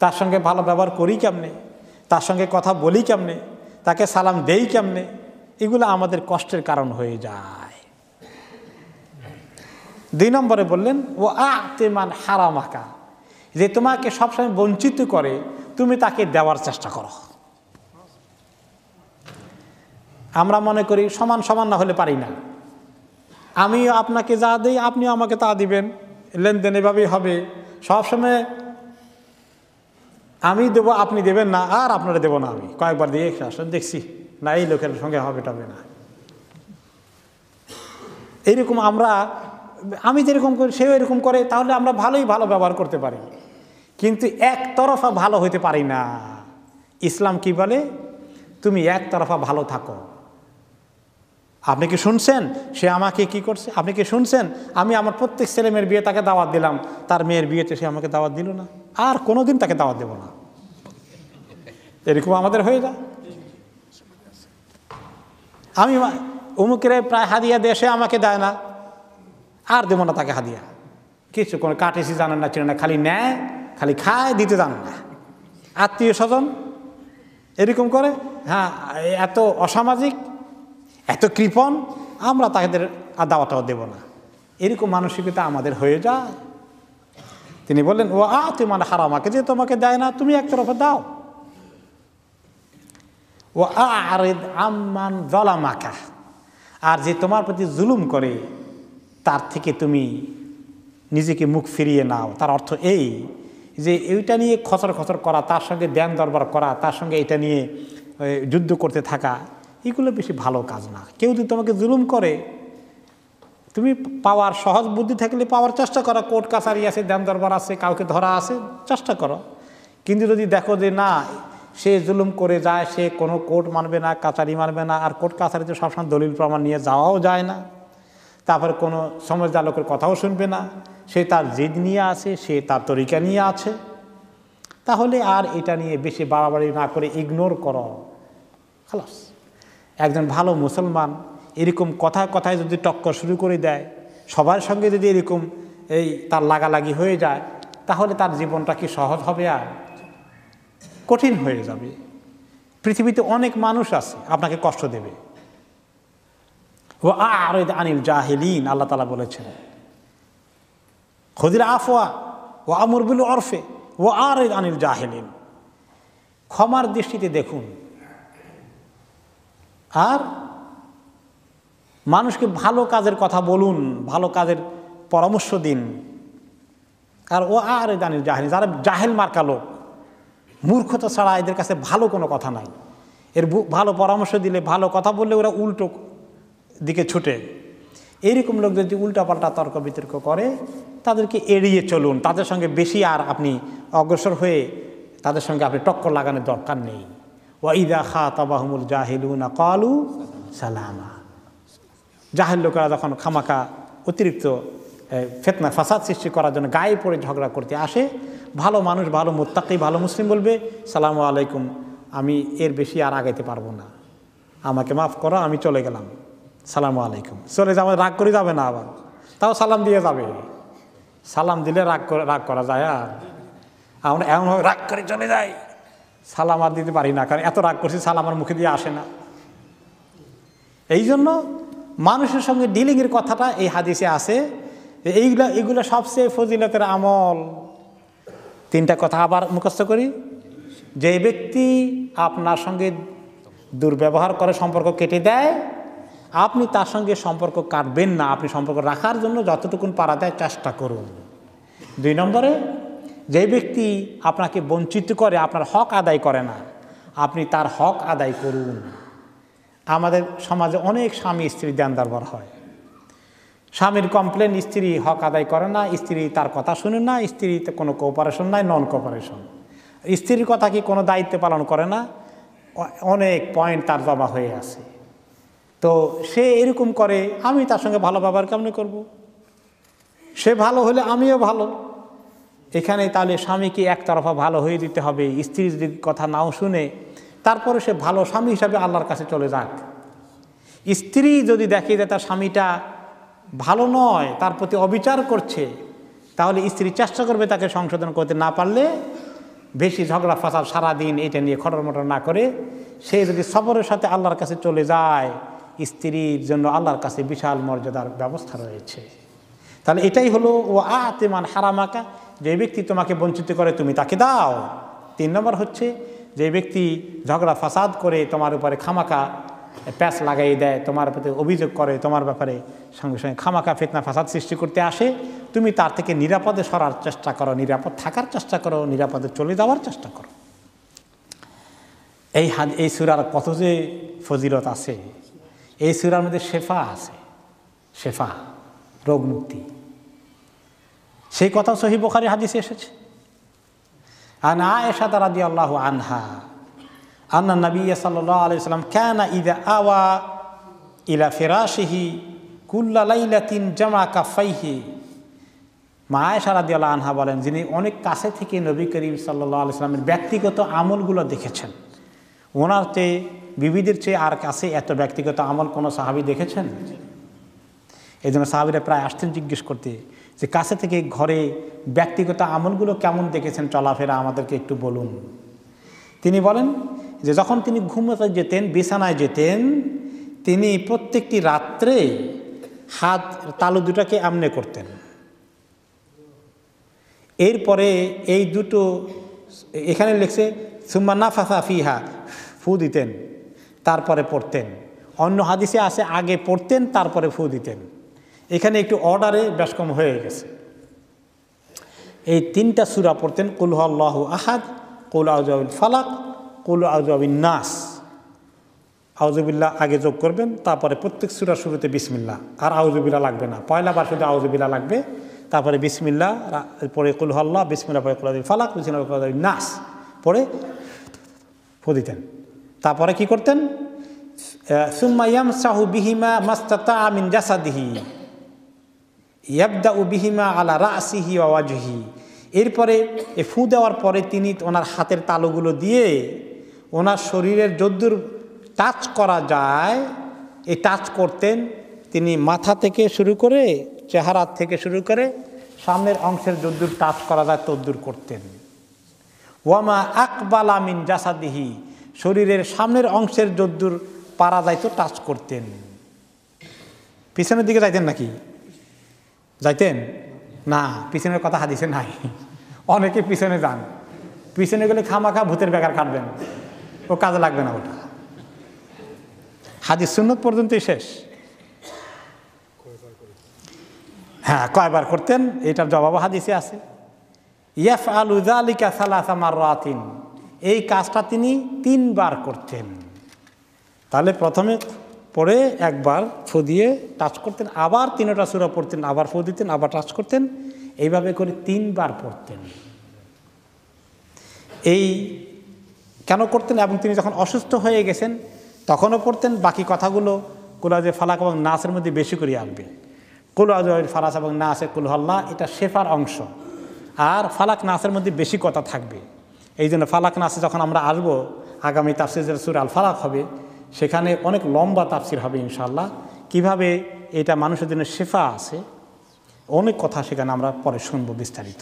তার সঙ্গে ভালো ব্যবহার করি কেমনে, তার সঙ্গে কথা বলি কেমনে, তাকে সালাম দেই কেমনে, এগুলো আমাদের কষ্টের কারণ হয়ে যায়। 2 নম্বরে বললেন ও আতেমান হারামাকা, যে তোমাকে সবসময় বঞ্চিত করে তুমি তাকে দেওয়ার চেষ্টা করো। আমরা মনে করি সমান সমান না হলে পারি না, আমিও আপনাকে যা দিই আপনিও আমাকে তা দিবেন, লেনদেন এভাবেই হবে। সবসময় আমি দেবো আপনি দেবেন না, আর আপনারা দেবো না আমি। কয়েকবার দিয়ে আসলে দেখছি না, এই লোকের সঙ্গে হবে টাবে না। এইরকম আমি যেরকম করি সেও এরকম করে, তাহলে আমরা ভালো ব্যবহার করতে পারি, কিন্তু একতরফা ভালো হইতে পারি না। ইসলাম কি বলে? তুমি একতরফা ভালো থাকো। আপনি কি শুনছেন সে আমাকে কি করছে? আপনি কি শুনছেন আমি আমার প্রত্যেক ছেলে মেয়ের বিয়ে তাকে দাওয়াত দিলাম, তার মেয়ের বিয়েতে সে আমাকে দাওয়াত দিল না, আর কোনোদিন তাকে দাওয়াত দেব না। এরকম আমাদের হয়ে যায়। আমি অমুকের প্রায় হাদিয়া দিয়ে সে আমাকে দেয় না, আর দেবো না তাকে হাদিয়া। কিছু কোনো কাটিসি জানেন না, চিনে না, খালি নেয়, খালি খায়, দিতে জানেন না। আত্মীয় স্বজন এরকম করে, হ্যাঁ, এত অসামাজিক, এত কৃপণ, আমরা তাদের দাওয়াটাও দেব না। এরকম মানসিকতা আমাদের হয়ে যায়। তিনি বললেন ও আতেমান হারামাকে, যে তোমাকে দেয় না তুমি একতরফা দাও। ও আরিদ আম্মান যালামাকা, আর যে তোমার প্রতি জুলুম করে তার থেকে তুমি নিজেকে মুখ ফিরিয়ে নাও। তার অর্থ এই যে এইটা নিয়ে খচর খচর করা, তার সঙ্গে ধ্যান দরবার করা, তার সঙ্গে এটা নিয়ে যুদ্ধ করতে থাকা, এগুলো বেশি ভালো কাজ না। কেউ যদি তোমাকে জুলুম করে, তুমি পাওয়ার সহজ বুদ্ধি থাকলে পাওয়ার চেষ্টা করো, কোর্ট কাছারি আছে, ধ্যান দরবার আছে, কাউকে ধরা আছে, চেষ্টা করো। কিন্তু যদি দেখো যে না, সে জুলুম করে যায়, সে কোনো কোর্ট মানবে না, কাছারি মানবে না, আর কোর্ট কাছারিতে সবসময় দলিল প্রমাণ নিয়ে যাওয়াও যায় না, তারপরে কোনো সমঝদার লোকের কথাও শুনবে না, সে তার জিদ নিয়ে আছে, সে তার তরিকা নিয়ে আছে, তাহলে আর এটা নিয়ে বেশি বাড়াবাড়ি না করে ইগনোর করো, খালাস। একজন ভালো মুসলমান এরকম কথায় কথায় যদি টক্কর শুরু করে দেয়, সবার সঙ্গে যদি এরকম তার লাগালাগি হয়ে যায়, তাহলে তার জীবনটা কি সহজ হবে? আর কঠিন হয়ে যাবে। পৃথিবীতে অনেক মানুষ আছে আপনাকে কষ্ট দেবে। ও আরিদ আনিল জাহিলিন, আল্লাহ তাআলা বলেছেন খুযিল আফওয়া ওয়া আমর বিল উরফি ওয়া আরিদ আনিল জাহিলিন। ক্ষমার দৃষ্টিতে দেখুন, আর মানুষকে ভালো কাজের কথা বলুন, ভালো কাজের পরামর্শ দিন। আর ও আরিদ আনিল জাহিলিন, যারা জাহেল মার্কা লোক, মূর্খতা ছাড়া এদের কাছে ভালো কোনো কথা নাই। এর ভালো পরামর্শ দিলে, ভালো কথা বললে ওরা উল্টো দিকে ছুটে। এইরকম লোক যদি উল্টাপাল্টা তর্ক বিতর্ক করে, তাদেরকে এড়িয়ে চলুন। তাদের সঙ্গে বেশি আর আপনি অগ্রসর হয়ে তাদের সঙ্গে আপনি টক্কর লাগানোর দরকার নেই। ওয়া ইযা খাতাবাহুমুল জাহিলুনা ক্বালু সালামা। জাহেল লোকেরা যখন খামাকা অতিরিক্ত ফিতনা ফাসাদ সৃষ্টি করার জন্য গায়ে পড়ে ঝগড়া করতে আসে, ভালো মানুষ, ভালো মুত্তাকি, ভালো মুসলিম বলবে সালামু আলাইকুম, আমি এর বেশি আর আগাইতে পারবো না, আমাকে মাফ করো, আমি চলে গেলাম, সালামু আলাইকুম। চলে যাবে, রাগ করে যাবে না, আবার তাও সালাম দিয়ে যাবে। সালাম দিলে রাগ করা যায়? আমরা এমনভাবে রাগ করে চলে যাই, সালাম আর দিতে পারি না, কারণ এত রাগ করছি সালাম আমার মুখে দিয়ে আসে না। এই জন্য মানুষের সঙ্গে ডিলিংয়ের কথাটা এই হাদিসে আছে। এইগুলো সবচেয়ে ফজিলতের আমল। তিনটা কথা আবার মুখস্থ করি। যে ব্যক্তি আপনার সঙ্গে দুর্ব্যবহার করে, সম্পর্ক কেটে দেয়, আপনি তার সঙ্গে সম্পর্ক কাটবেন না, আপনি সম্পর্ক রাখার জন্য যতটুকুন পারা যায় চেষ্টা করুন। 2 নম্বরে, যে ব্যক্তি আপনাকে বঞ্চিত করে, আপনার হক আদায় করে না, আপনি তার হক আদায় করুন। আমাদের সমাজে অনেক স্বামী স্ত্রী দেন দরবার হয়। স্বামীর কমপ্লেন, স্ত্রী হক আদায় করে না, স্ত্রী তার কথা শুনে না, স্ত্রীতে কোনো কোঅপারেশন নাই, নন কোঅপারেশন। স্ত্রীর কথা কি কোনো দায়িত্ব পালন করে না, অনেক পয়েন্ট তার জমা হয়ে আছে। তো সে এরকম করে, আমি তার সঙ্গে ভালো ব্যবহার কেমনি করব? সে ভালো হলে আমিও ভালো। এখানে তাহলে স্বামীকে একতরফা ভালো হয়ে দিতে হবে। স্ত্রী যদি কথা নাও শুনে, তারপরে সে ভালো স্বামী হিসাবে আল্লাহর কাছে চলে যাক। স্ত্রী যদি দেখে যে তার স্বামীটা ভালো নয়, তার প্রতি অবিচার করছে, তাহলে স্ত্রী চেষ্টা করবে তাকে সংশোধন করতে। না পারলে বেশি ঝগড়া ফাসাদ সারাদিন এটা নিয়ে খটর-মটর না করে সে যদি সবরের সাথে আল্লাহর কাছে চলে যায়, স্ত্রীর জন্য আল্লাহর কাছে বিশাল মর্যাদার ব্যবস্থা রয়েছে। তাহলে এটাই হলো ও আতেমান হারামাকা, যে ব্যক্তি তোমাকে বঞ্চিত করে তুমি তাকে দাও। 3 নম্বর হচ্ছে, যে ব্যক্তি ঝগড়া ফাসাদ করে তোমার উপরে খামাকা প্যাচ লাগাই দেয়, তোমার প্রতি অভিযোগ করে, তোমার ব্যাপারে সঙ্গে সঙ্গে খামাকা ফিতনা ফাসাদ সৃষ্টি করতে আসে, তুমি তার থেকে নিরাপদে সরার চেষ্টা করো, নিরাপদ থাকার চেষ্টা করো, নিরাপদে চলে যাওয়ার চেষ্টা করো। এই সূরার কত যে ফজিলত আছে। এই সূরার মধ্যে শেফা আছে, শেফা, রোগ মুক্তি। সেই কথা সহিহ বুখারী হাদিসে এসেছে। আন আয়েশা রাদিয়াল্লাহু আনহা আন্না নবী সাল্লাল্লাহু আলাইহি ওয়াসাল্লাম কানা ইযা আওয়া ইলা ফিরাশিহি কুল্লা লাইলাতিন জামা কাফাইহি। মা আয়েশা রাদিয়াল্লাহু আনহা বলেন, যিনি অনেক কাছে থেকে নবী করিম সাল্লাল্লাহু আলাইহি ওয়াসাল্লামের ব্যক্তিগত আমলগুলো দেখেছেন, ওনার চেয়ে বিবিদের চেয়ে আর কাছে এত ব্যক্তিগত আমল কোনো সাহাবী দেখেছেন? এই জন্য সাহাবীরা প্রায় আসতেন জিজ্ঞেস করতে যে কাছে থেকে ঘরে ব্যক্তিগত আমলগুলো কেমন দেখেছেন, চলাফেরা আমাদেরকে একটু বলুন। তিনি বলেন যে যখন তিনি ঘুমোতে যেতেন, বিছানায় যেতেন, তিনি প্রত্যেকটি রাত্রে হাত তালু দুটাকে আমনে করতেন। এরপরে এই দুটো এখানে লিখছে সুম্মা নাফাসা ফিহা, ফু দিতেন, তারপরে পড়তেন। অন্য হাদিসে আছে আগে পড়তেন তারপরে ফু দিতেন। এখানে একটু অর্ডারে বেশ কম হয়ে গেছে। এই 3টা সূরা পড়তেন, কুল হুয়াল্লাহু আহাদ, কুল আউযু বিল ফালাক, কুল আউযু বিন নাস। আউযুবিল্লাহ আগে যোগ করবেন, তারপরে প্রত্যেক সূরার শুরুতে বিসমিল্লাহ, আর আউযুবিল্লাহ লাগবে না। পয়লা বার শুধু আউযুবিল্লাহ লাগবে, তারপরে বিসমিল্লাহ পরে কুল হুয়াল্লাহ, বিসমিল্লাহ পরে কুল আউযু বিল ফালাক, বিসমিল্লাহ কুল আউযু বিন নাস পরে ফু দিতেন। তারপরে কি করতেন? সুম্মা ইয়ামসাহু বিহিমা মাস্তাতা মিন জাসাদিহি ইয়াবদাউ বিহিমা আলা রাসিহি ওয়া ওয়াজহি। এরপরে এই ফু দেওয়ার পরে তিনি ওনার হাতের তালুগুলো দিয়ে ওনার শরীরের যদ্দূর টাচ করা যায় এই টাচ করতেন। তিনি মাথা থেকে শুরু করে, চেহারা থেকে শুরু করে সামনের অংশের যদ্দূর টাচ করা যায় তদ্দূর করতেন। ওয়ামা আকবালা মিন জাসাদিহি, শরীরের সামনের অংশের যদ্দূর পারা যাইতো টাচ করতেন। পিছনের দিকে যাইতেন নাকি? যাইতেন না, পিছনের কথা হাদিসে নাই। অনেকে পিছনে যান, পিছনে গেলে খামাখা ভূতের বেকার কাটবেন, ও কাজে লাগবে না। ওটা হাদিস সুন্নত পর্যন্তই শেষ। হ্যাঁ, কয়বার করতেন এটার জবাব হাদিসে আছে। ইয়াফআলু যালিকা সালাসা মাররাতিন, এই কাজটা তিনি 3 বার করতেন। তাহলে প্রথমে পড়ে একবার ফু দিয়ে টাচ করতেন, আবার 3টা সূরা পড়তেন, আবার ফু দিতেন, আবার টাচ করতেন, এইভাবে করে 3 বার পড়তেন। এই কেন করতেন? এবং তিনি যখন অসুস্থ হয়ে গেছেন তখনও পড়তেন। বাকি কথাগুলো কুল আউযু ফালাক এবং নাসের মধ্যে বেশি করে আনবে। কুল আউযু ফালাক এবং নাসে কুল হুয়াল্লাহ এটা শেফার অংশ, আর ফালাক নাসের মধ্যে বেশি কথা থাকবে। এই জন্য ফালাক নাসে যখন আমরা আসবো, আগামী তাফসীরের সূরা আল ফালাক হবে, সেখানে অনেক লম্বা তাফসীর হবে ইনশাআল্লাহ। কিভাবে এটা মানুষের জন্য শেফা আছে, অনেক কথা সেখানে আমরা পরে শুনবো বিস্তারিত।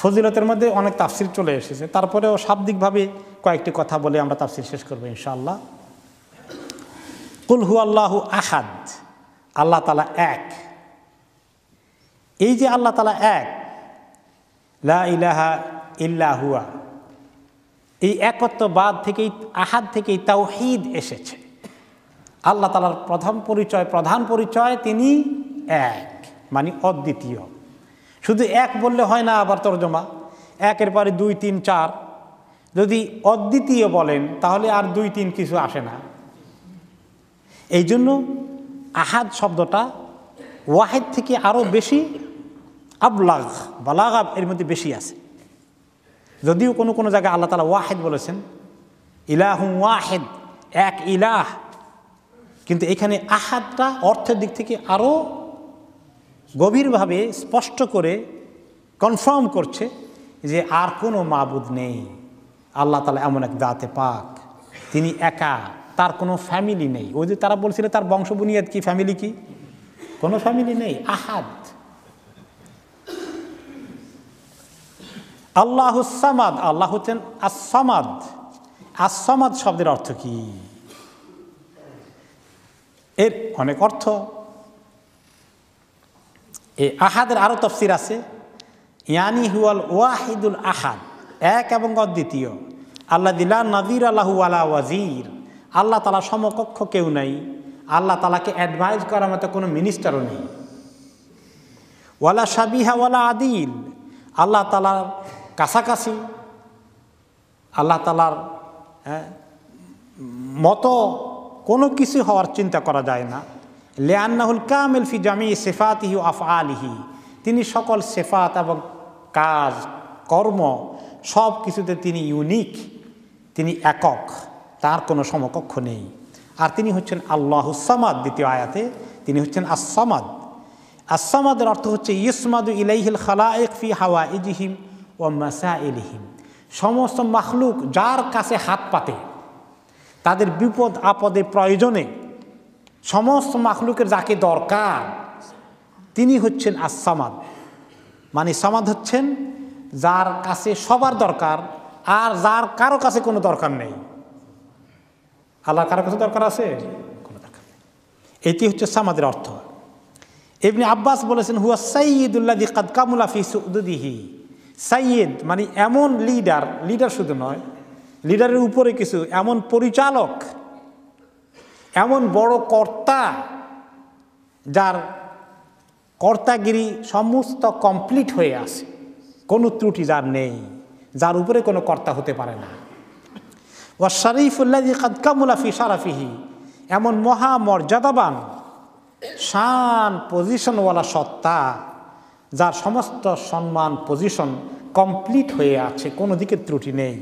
ফজিলতের মধ্যে অনেক তাফসির চলে এসেছে, তারপরেও শাব্দিকভাবে কয়েকটি কথা বলে আমরা তাফসির শেষ করবো ইনশাআল্লাহ। কুল হু আল্লাহু আহাদ, আল্লাহ তাআলা এক। এই যে আল্লাহ তাআলা এক, লা ইলাহা ইল্লা হুয়া, এই একত্ববাদ থেকেই, আহাদ থেকেই তাওহীদ এসেছে। আল্লাহ তাআলার প্রধান পরিচয় তিনি এক, মানে অদ্বিতীয়। শুধু এক বললে হয় না, আবার তর্জমা একের পরে 2, 3, 4। যদি অদ্বিতীয় বলেন তাহলে আর 2, 3 কিছু আসে না। এই জন্য আহাদ শব্দটা ওয়াহিদ থেকে আরও বেশি আবলাগ, বালাগা এর মধ্যে বেশি আছে। যদিও কোনো কোনো জায়গায় আল্লাহ তাআলা ওয়াহিদ বলেছেন, ইলাহুম ওয়াহিদ, এক ইলাহ, কিন্তু এখানে আহাদটা অর্থের দিক থেকে আরও গভীরভাবে স্পষ্ট করে কনফার্ম করছে যে আর কোনো মাবুদ নেই। আল্লাহ তাআলা এমন এক জাতে পাক, তিনি একা, তার কোনো ফ্যামিলি নেই। ওই যে তারা বলছিল তার বংশবুনিয়াদ কি, ফ্যামিলি কি, কোনো ফ্যামিলি নেই। আহাদ। আল্লাহুস সামাদ, আল্লাহ হচ্ছেন আস-সামাদ। আস-সামাদ শব্দের অর্থ কি? এর অনেক অর্থ। এই আহাদের আরও তফসির আছে। ইয়ানি হুয়াল ওয়াহিদুল আহাদ, এক এবং অদ্বিতীয়। আল্লাযী লা নাযীরা লাহু ওয়ালা ওয়াজির, আল্লাহ তাআলা সমকক্ষ কেউ নাই। আল্লাহ তাআলাকে অ্যাডভাইস করার মতো কোনো মিনিস্টারও নেই। ওয়ালা শাবিহা ওয়ালা আদিল, আল্লাহ তাআলার কাছাকাছি, আল্লাহ তাআলার মতো কোনো কিছু হওয়ার চিন্তা করা যায় না। লিআন্নাহুল কামিল ফি জামি সিফাতিহি ওয়া আফআলিহি, তিনি সকল সিফাত এবং কাজ কর্ম সব কিছুতে তিনি ইউনিক, তিনি একক, তার কোনো সমকক্ষ নেই। আর তিনি হচ্ছেন আল্লাহুস সামাদ। দ্বিতীয় আয়াতে তিনি হচ্ছেন আস-সামাদ। আস-সামাদের অর্থ হচ্ছে ইসমাদু ইলাইহিল খালায়েক ফি হাওয়াইজিহিম ওয়া মাসাইলিহিম, সমস্ত মাখলুক যার কাছে হাত পাতে, তাদের বিপদ আপদে প্রয়োজনে সমস্ত মাখলুকের যাকে দরকার, তিনি হচ্ছেন আস-সামাদ। মানে সামাদ হচ্ছেন যার কাছে সবার দরকার, আর যার কারো কাছে কোনো দরকার নেই। আল্লাহ কারো কাছে দরকার আছে? কোনো দরকার নেই। এটি হচ্ছে সামাদের অর্থ। ইবনে আব্বাস বলেছেন, হুয়া সাইয়্যিদুল্লাযী কাদ কামুলা ফি সুউদুদিহি। সাইয়্যিদ মানে এমন লিডার, লিডার শুধু নয়, লিডারের উপরে কিছু, এমন পরিচালক, এমন বড় কর্তা, যার কর্তাগিরি সমস্ত কমপ্লিট হয়ে আছে, কোনো ত্রুটি যার নেই, যার উপরে কোনো কর্তা হতে পারে না। ওয়া শরীফুল্লাযী কাদ কামুলা ফি শারাফিহি, এমন মহামর্যাদাবান, শান পজিশনওয়ালা সত্তা, যার সমস্ত সম্মান পজিশন কমপ্লিট হয়ে আছে, কোনো দিকে ত্রুটি নেই।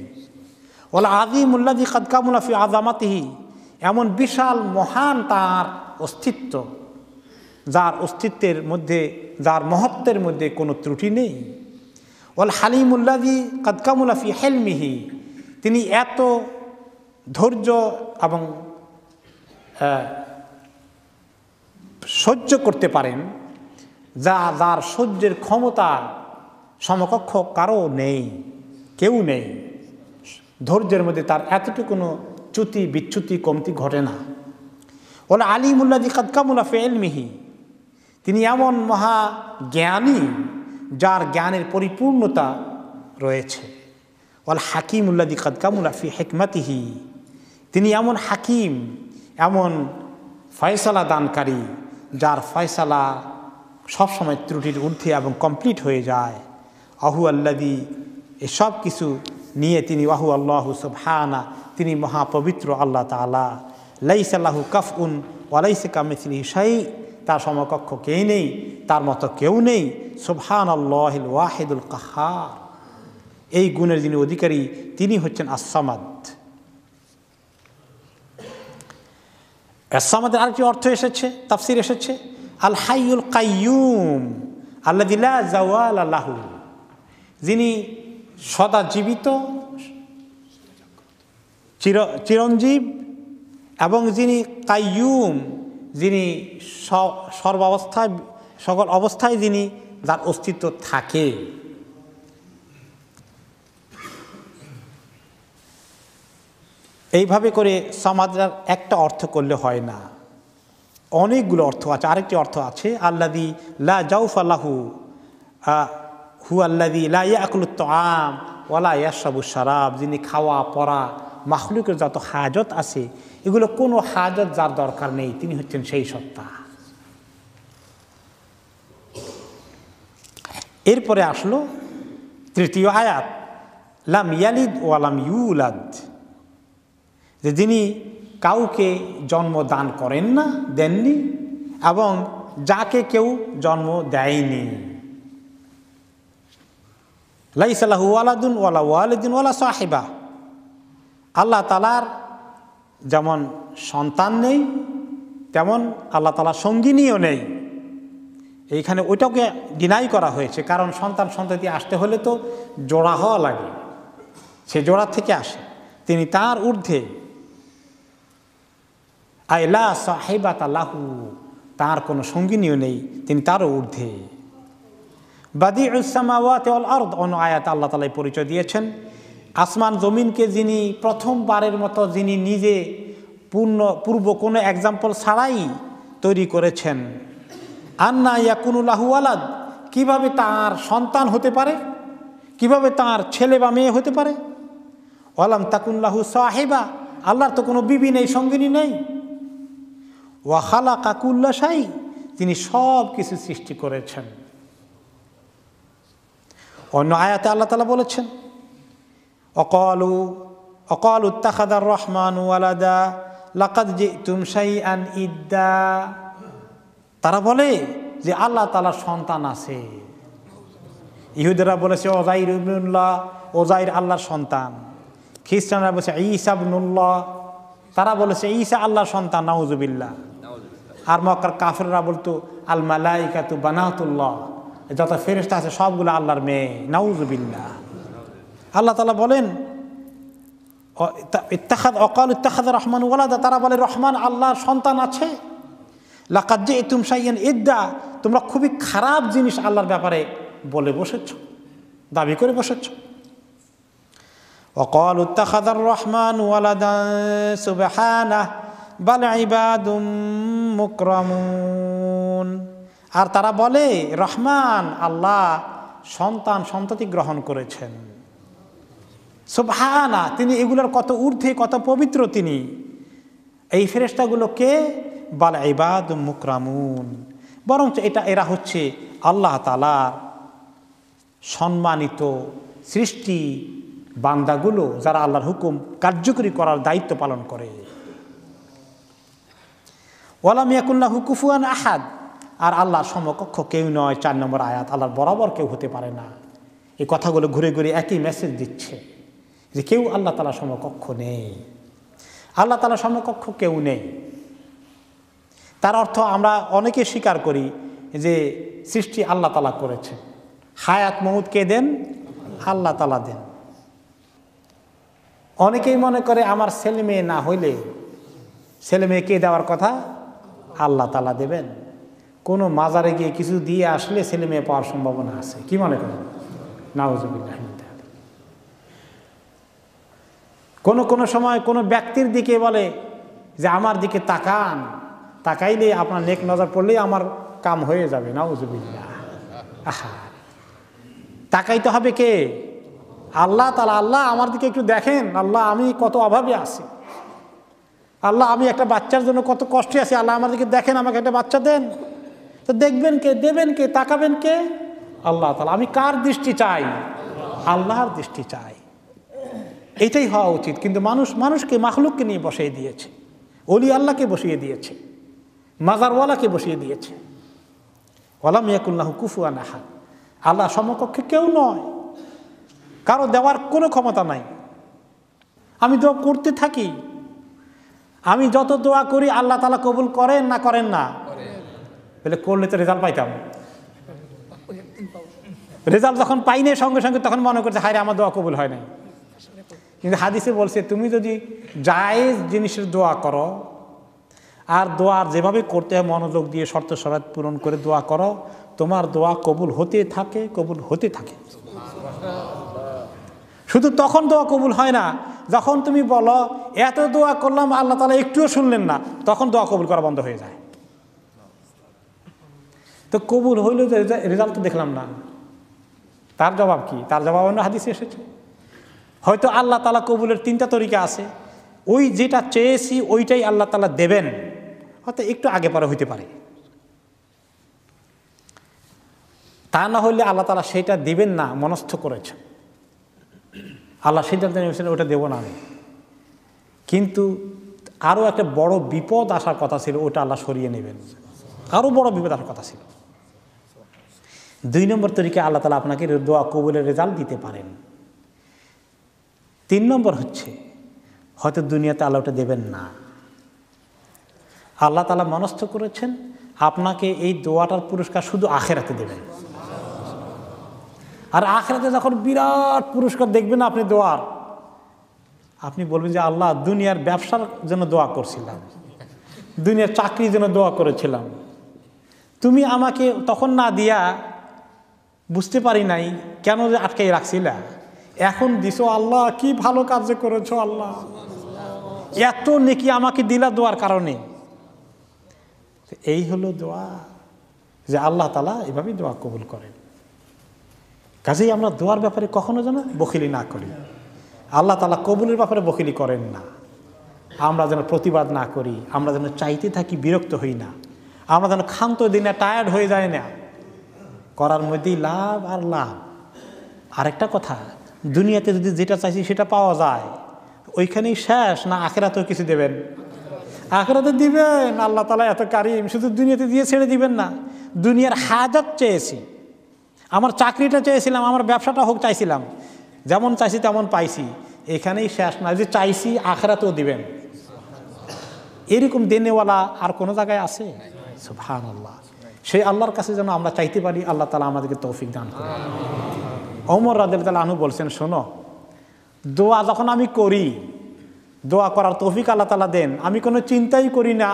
ওয়াল আযীমুল্লাযী কাদ কামুলা ফি আযামাতিহি, এমন বিশাল মহান তার অস্তিত্ব, যার অস্তিত্বের মধ্যে, যার মহত্বের মধ্যে কোনো ত্রুটি নেই। ওয়াল হালিমুল্লাযী কাদ কামুলা ফি হিলমিহি, তিনি এত ধৈর্য এবং সহ্য করতে পারেন, যার সহ্যের ক্ষমতা সমকক্ষ কারো নেই, কেউ নেই। ধৈর্যের মধ্যে তার এতটুকু চ্যুতি বিচ্যুতি কমতি ঘটে না। ওয়াল আলিমুল্লাযী কাদ কামুলা ফি ইলমিহি, তিনি এমন মহা জ্ঞানী, যার জ্ঞানের পরিপূর্ণতা রয়েছে। ওয়াল হাকিমুল্লাযী কাদ কামুলা ফি হিকমাতিহি, তিনি এমন হাকিম, এমন ফয়সালা দানকারী, যার ফয়সালা সবসময় ত্রুটির ঊর্ধ্বে এবং কমপ্লিট হয়ে যায়। আহু আল্লাযী, এসব কিছু নিয়ে তিনি ওয়াহু আল্লাহু সুবহানা, তিনি মহাপবিত্র আল্লাহ তাআলা। লাইসা লাহু কাফউন ওয়া লাইসা কামিসলিহি শাই, তার সমকক্ষ কেউ নেই, তার মতো কেউ নেই। সুবহানাল্লাহিল ওয়াহিদুল কাহ্হার, এই গুণের যিনি অধিকারী তিনি হচ্ছেন আস-সামাদ। আস-সামাদের আরেকটি অর্থ এসেছে, তাফসীর এসেছে, আল হাইয়ুল কাইয়্যুম আল্লাযী লা যাওয়ালা লাহু, যিনি সদা জীবিত, চিরঞ্জীব, এবং যিনি কাইয়্যুম, যিনি সর্বাবস্থায়, সকল অবস্থায় যিনি, যার অস্তিত্ব থাকে। এইভাবে করে সমাজের একটা অর্থ করলে হয় না, অনেকগুলো অর্থ আছে। আরেকটি অর্থ আছে আল্লাযী লা জাওফা লাহু হুয়া আল্লাযী লা ইয়াকুলুত তাআম ওয়া লা ইয়াশরাবুশ শারাব, যিনি খাওয়া পরা মাখলুকের যত হাজত আছে এগুলো কোনো হাজত যার দরকার নেই, তিনি হচ্ছেন সেই সত্তা। এরপরে আসলো তৃতীয় আয়াত, লাম ইয়ালিদ ওয়া লাম ইউলাদ, যে যিনি কাউকে জন্ম দান করেন না, দেননি, এবং যাকে কেউ জন্ম দেয়নি। লাইসা লাহু ওয়ালাদুন ওয়ালা ওয়ালিদুন ওয়ালা সাহিবা, আল্লাহ তাআলার যেমন সন্তান নেই তেমন আল্লাহ তাআলার সঙ্গিনীও নেই। এইখানে ওইটাকে ডিনাই করা হয়েছে, কারণ সন্তান সন্ততি আসতে হলে তো জোড়া হওয়া লাগে, সে জোড়া থেকে আসে, তিনি তার ঊর্ধ্বে। আইলা সাহিবাতা লাহু, তার কোনো সঙ্গিনীও নেই, তিনি তারও ঊর্ধ্বে। বাদিউস সামাওয়াতি ওয়াল আরদ, অন্য আয়াতে আল্লাহ তাআলা পরিচয় দিয়েছেন আসমান জমিনকে যিনি প্রথমবারের মতো যিনি নিজে পূর্ব কোনো এক্সাম্পল ছাড়াই তৈরি করেছেন। আন্না ইয়াকুনু লাহু ওয়ালাদ, কিভাবে তার সন্তান হতে পারে, কিভাবে তার ছেলে বা মেয়ে হতে পারে। ওয়ালাম তাকুন লাহু সাহিবা, আল্লাহর তো কোনো বিবি নেই, সঙ্গিনী নেই। ওয়া খালাকা কুল্লা শাই, তিনি সব কিছু সৃষ্টি করেছেন। অন্য আয়াতে আল্লাহ তাআলা বলেছেন অকালু ইত্তাখাযার রহমানু ওয়ালাদা লাকাদ জিতুম শাইআন ইদ্দা, তারা বলে যে আল্লাহ তাআলার সন্তান আছে। ইহুদিরা বলেছে ওজাইর ইবনুল্লাহ, ওজাইর আল্লাহর সন্তান। খ্রিস্টানরা বলেছে ঈসা ইবনুল্লাহ, তারা বলেছে ঈসা আল্লাহর সন্তান, নাউজুবিল্লাহ। আর মক্কার কাফেররা বলতো আল মালাইকাতু বানাতুল্লাহ, যত ফেরেশতা আছে সবগুলো আল্লাহর মেয়ে, নাউজুবিল্লাহ। আল্লাহ তাআলা বলেন অকালু ইত্তাখাযা রহমান ওয়ালাদা, তারা বলে রহমান আল্লাহর সন্তান আছে। লাকাদ জিতুম শাইআন ইদ্দা, তোমরা খুবই খারাপ জিনিস আল্লাহর ব্যাপারে বলে বসেছ, দাবি করে বসেছ। ওয়াকালু ইত্তাখাযার রহমান ওয়ালাদা সুবহানাহু বাল ইবাদুম মুকরামুন, আর তারা বলে রহমান আল্লাহ সন্তান সন্ততি গ্রহণ করেছেন। সুবহানা, তিনি এগুলোর কত ঊর্ধ্বে, কত পবিত্র তিনি। এই ফেরেশতাগুলোকে বাল ইবাদুম মুকরামুন, বরঞ্চ এরা হচ্ছে আল্লাহ তাআলার সম্মানিত সৃষ্টি বান্দাগুলো, যারা আল্লাহর হুকুম কার্যকরী করার দায়িত্ব পালন করে। ওয়ালাম ইয়াকুন লাহু কুফুয়ান আহাদ, আর আল্লাহর সমকক্ষ কেউ নয়। 4 নম্বর আয়াত, আল্লাহর বরাবর কেউ হতে পারে না। এই কথাগুলো ঘুরে ঘুরে একই মেসেজ দিচ্ছে যে কেউ আল্লাহ তাআলার সমকক্ষ নেই, আল্লাহ তাআলার সমকক্ষ কেউ নেই। তার অর্থ আমরা অনেকে স্বীকার করি যে সৃষ্টি আল্লাহ তাআলা করেছে, হায়াত মউত কে দেন, আল্লাহ তাআলা দেন। অনেকেই মনে করে আমার ছেলে মেয়ে না হইলে ছেলে মেয়ে কে দেওয়ার কথা, আল্লাহ তাআলা দেবেন। কোনো মাজারে গিয়ে কিছু দিয়ে আসলে ছেলে মেয়ে পাওয়ার সম্ভাবনা আছে, কি মনে করেন? নাউজুবিল্লাহ। কোনো সময় কোনো ব্যক্তির দিকে বলে যে আমার দিকে তাকান, তাকাইলে আপনার নেক নজর পড়লেই আমার কাম হয়ে যাবে, নাউজুবিল্লাহ। আহা, তাকাইতে হবে কে? আল্লাহ তাআলা। আল্লাহ আমার দিকে একটু দেখেন, আল্লাহ আমি কত অভাবে আছি, আল্লাহ আমি একটা বাচ্চার জন্য কত কষ্টে আছি, আল্লাহ আমার দিকে দেখেন, আমাকে একটা বাচ্চা দেন। তো দেখবেন কে, দেবেন কে, তাকাবেন কে? আল্লাহ তাআলা। আমি কার দৃষ্টি চাই? আল্লাহর দৃষ্টি চাই। এটাই হওয়া উচিত। কিন্তু মানুষকে মাখলুককে নিয়ে বসিয়ে দিয়েছে, ওলি আল্লাহকে বসিয়ে দিয়েছে, মাজারওয়ালাকে বসিয়ে দিয়েছে। ওয়ালাম ইয়াকুন লাহু কুফুয়ান আহাদ, আল্লাহ সমকক্ষে কেউ নয়, কারো দেওয়ার কোনো ক্ষমতা নাই। আমি দোয়া করতে থাকি, আমি যত দোয়া করি আল্লাহ তাআলা কবুল করেন না করেন না? বলে করলে তো রেজাল্ট পাইতাম। রেজাল্ট যখন পাই না সঙ্গে সঙ্গে তখন মনে করছে হায় রে আমার দোয়া কবুল হয় নাই। কিন্তু হাদিসে বলছে তুমি যদি জায়েজ জিনিসের দোয়া করো আর দোয়ার যেভাবে করতে হয় মনোযোগ দিয়ে শর্ত শরাত পূরণ করে দোয়া করো, তোমার দোয়া কবুল হতে থাকে, কবুল হতে থাকে। শুধু তখন দোয়া কবুল হয় না যখন তুমি বলো এত দোয়া করলাম আল্লাহ তাআলা একটুও শুনলেন না, তখন দোয়া কবুল করা বন্ধ হয়ে যায়। তো কবুল হইল যে রেজাল্ট তো দেখলাম না, তার জবাব কি? তার জবাব অন্য হাদিসে এসেছে। হয়তো আল্লাহ তাআলা কবুলের 3টা তরিকা আছে। ওই যেটা চেয়েছি ওইটাই আল্লাহ তাআলা দেবেন, হয়তো একটু আগে পরে হইতে পারে। তা না হলে আল্লাহ তাআলা সেটা দিবেন না মনস্থ করেছেন, আল্লাহ সিদ্ধান্ত নিয়েছেন ওটা দেব না আমি। কিন্তু আরও একটা বড় বিপদ আসার কথা ছিল, ওটা আল্লাহ সরিয়ে নেবেন। আরও বড় বিপদ আসার কথা ছিল। 2 নম্বর তরিকা আল্লাহ তাআলা আপনাকে দোয়া কবুলের রেজাল্ট দিতে পারেন। 3 নম্বর হচ্ছে হয়তো দুনিয়াতে আল্লাহ ওটা দেবেন না। আল্লাহ তাআলা মনস্থ করেছেন আপনাকে এই দোয়াটার পুরস্কার শুধু আখিরাতে দেবেন। আর আখিরাতে যখন বিরাট পুরস্কার দেখবেন আপনি দোয়ার, আপনি বলবেন যে আল্লাহ দুনিয়ার ব্যবসার জন্য দোয়া করছিলাম, দুনিয়ার চাকরির জন্য দোয়া করেছিলাম, তুমি আমাকে তখন না দিয়া বুঝতে পারি নাই কেন যে আটকাই রাখছিলা, এখন দিছো আল্লাহ, কি ভালো কাজ করেছো আল্লাহ, এত নেকি আমাকে দিলা দোয়ার কারণে। এই হলো দোয়া, যে আল্লাহ তাআলা এভাবেই দোয়া কবুল করেন। কাজেই আমরা দোয়ার ব্যাপারে কখনো যেন বখিলি না করি। আল্লাহ তাআলা কবুলের ব্যাপারে বখিলি করেন না। আমরা যেন প্রতিবাদ না করি, আমরা যেন চাইতে থাকি, বিরক্ত হই না, আমরা যেন ক্ষান্ত দিনে টায়ার্ড হয়ে যায় না। করার মধ্যেই লাভ আর লাভ। আরেকটা কথা, দুনিয়াতে যদি যেটা চাইছি সেটা পাওয়া যায় ওইখানেই শেষ, না আখিরাতেও কিছু দেবেন? আখিরাতে দিবেন। আল্লাহ তাআলা এত কারিম, শুধু দুনিয়াতে দিয়ে ছেড়ে দিবেন না। দুনিয়ার হাজাত চেয়েছি, আমার চাকরিটা চেয়েছিলাম, আমার ব্যবসাটা হোক চাইছিলাম, যেমন চাইছি তেমন পাইছি, এখানেই শেষ না, যে চাইছি আখিরাতেও দিবেন। এরকম দেনেওয়ালা আর কোনো জায়গায় আছে? সুবহানাল্লাহ। সেই আল্লাহর কাছে যেন আমরা চাইতে পারি, আল্লাহ তাআলা আমাদেরকে তৌফিক দান করেন। ওমর রাদিয়াল্লাহু আনহু বলছেন, শোনো, দোয়া যখন আমি করি, দোয়া করার তৌফিক আল্লাহ তাআলা দেন, আমি কোনো চিন্তাই করি না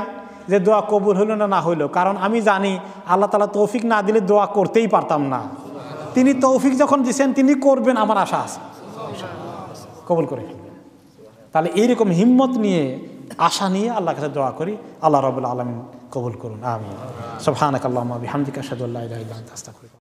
যে দোয়া কবুল হইল না হইলো, কারণ আমি জানি আল্লাহ তাআলা তৌফিক না দিলে দোয়া করতেই পারতাম না। তিনি তৌফিক যখন দিচ্ছেন তিনি করবেন, আমার আশা আছে কবুল করে ফেলবেন। তাহলে এইরকম হিম্মত নিয়ে, আশা নিয়ে আল্লাহর কাছে দোয়া করি। আল্লাহ রাব্বুল আলামিন কবুল করুন, আমিন। সুবহানাকাল্লাহুম্মা বিহামদিকা আশহাদু আল্লা ইলাহা ইল্লা আনতা আস্তাগফিরুকা।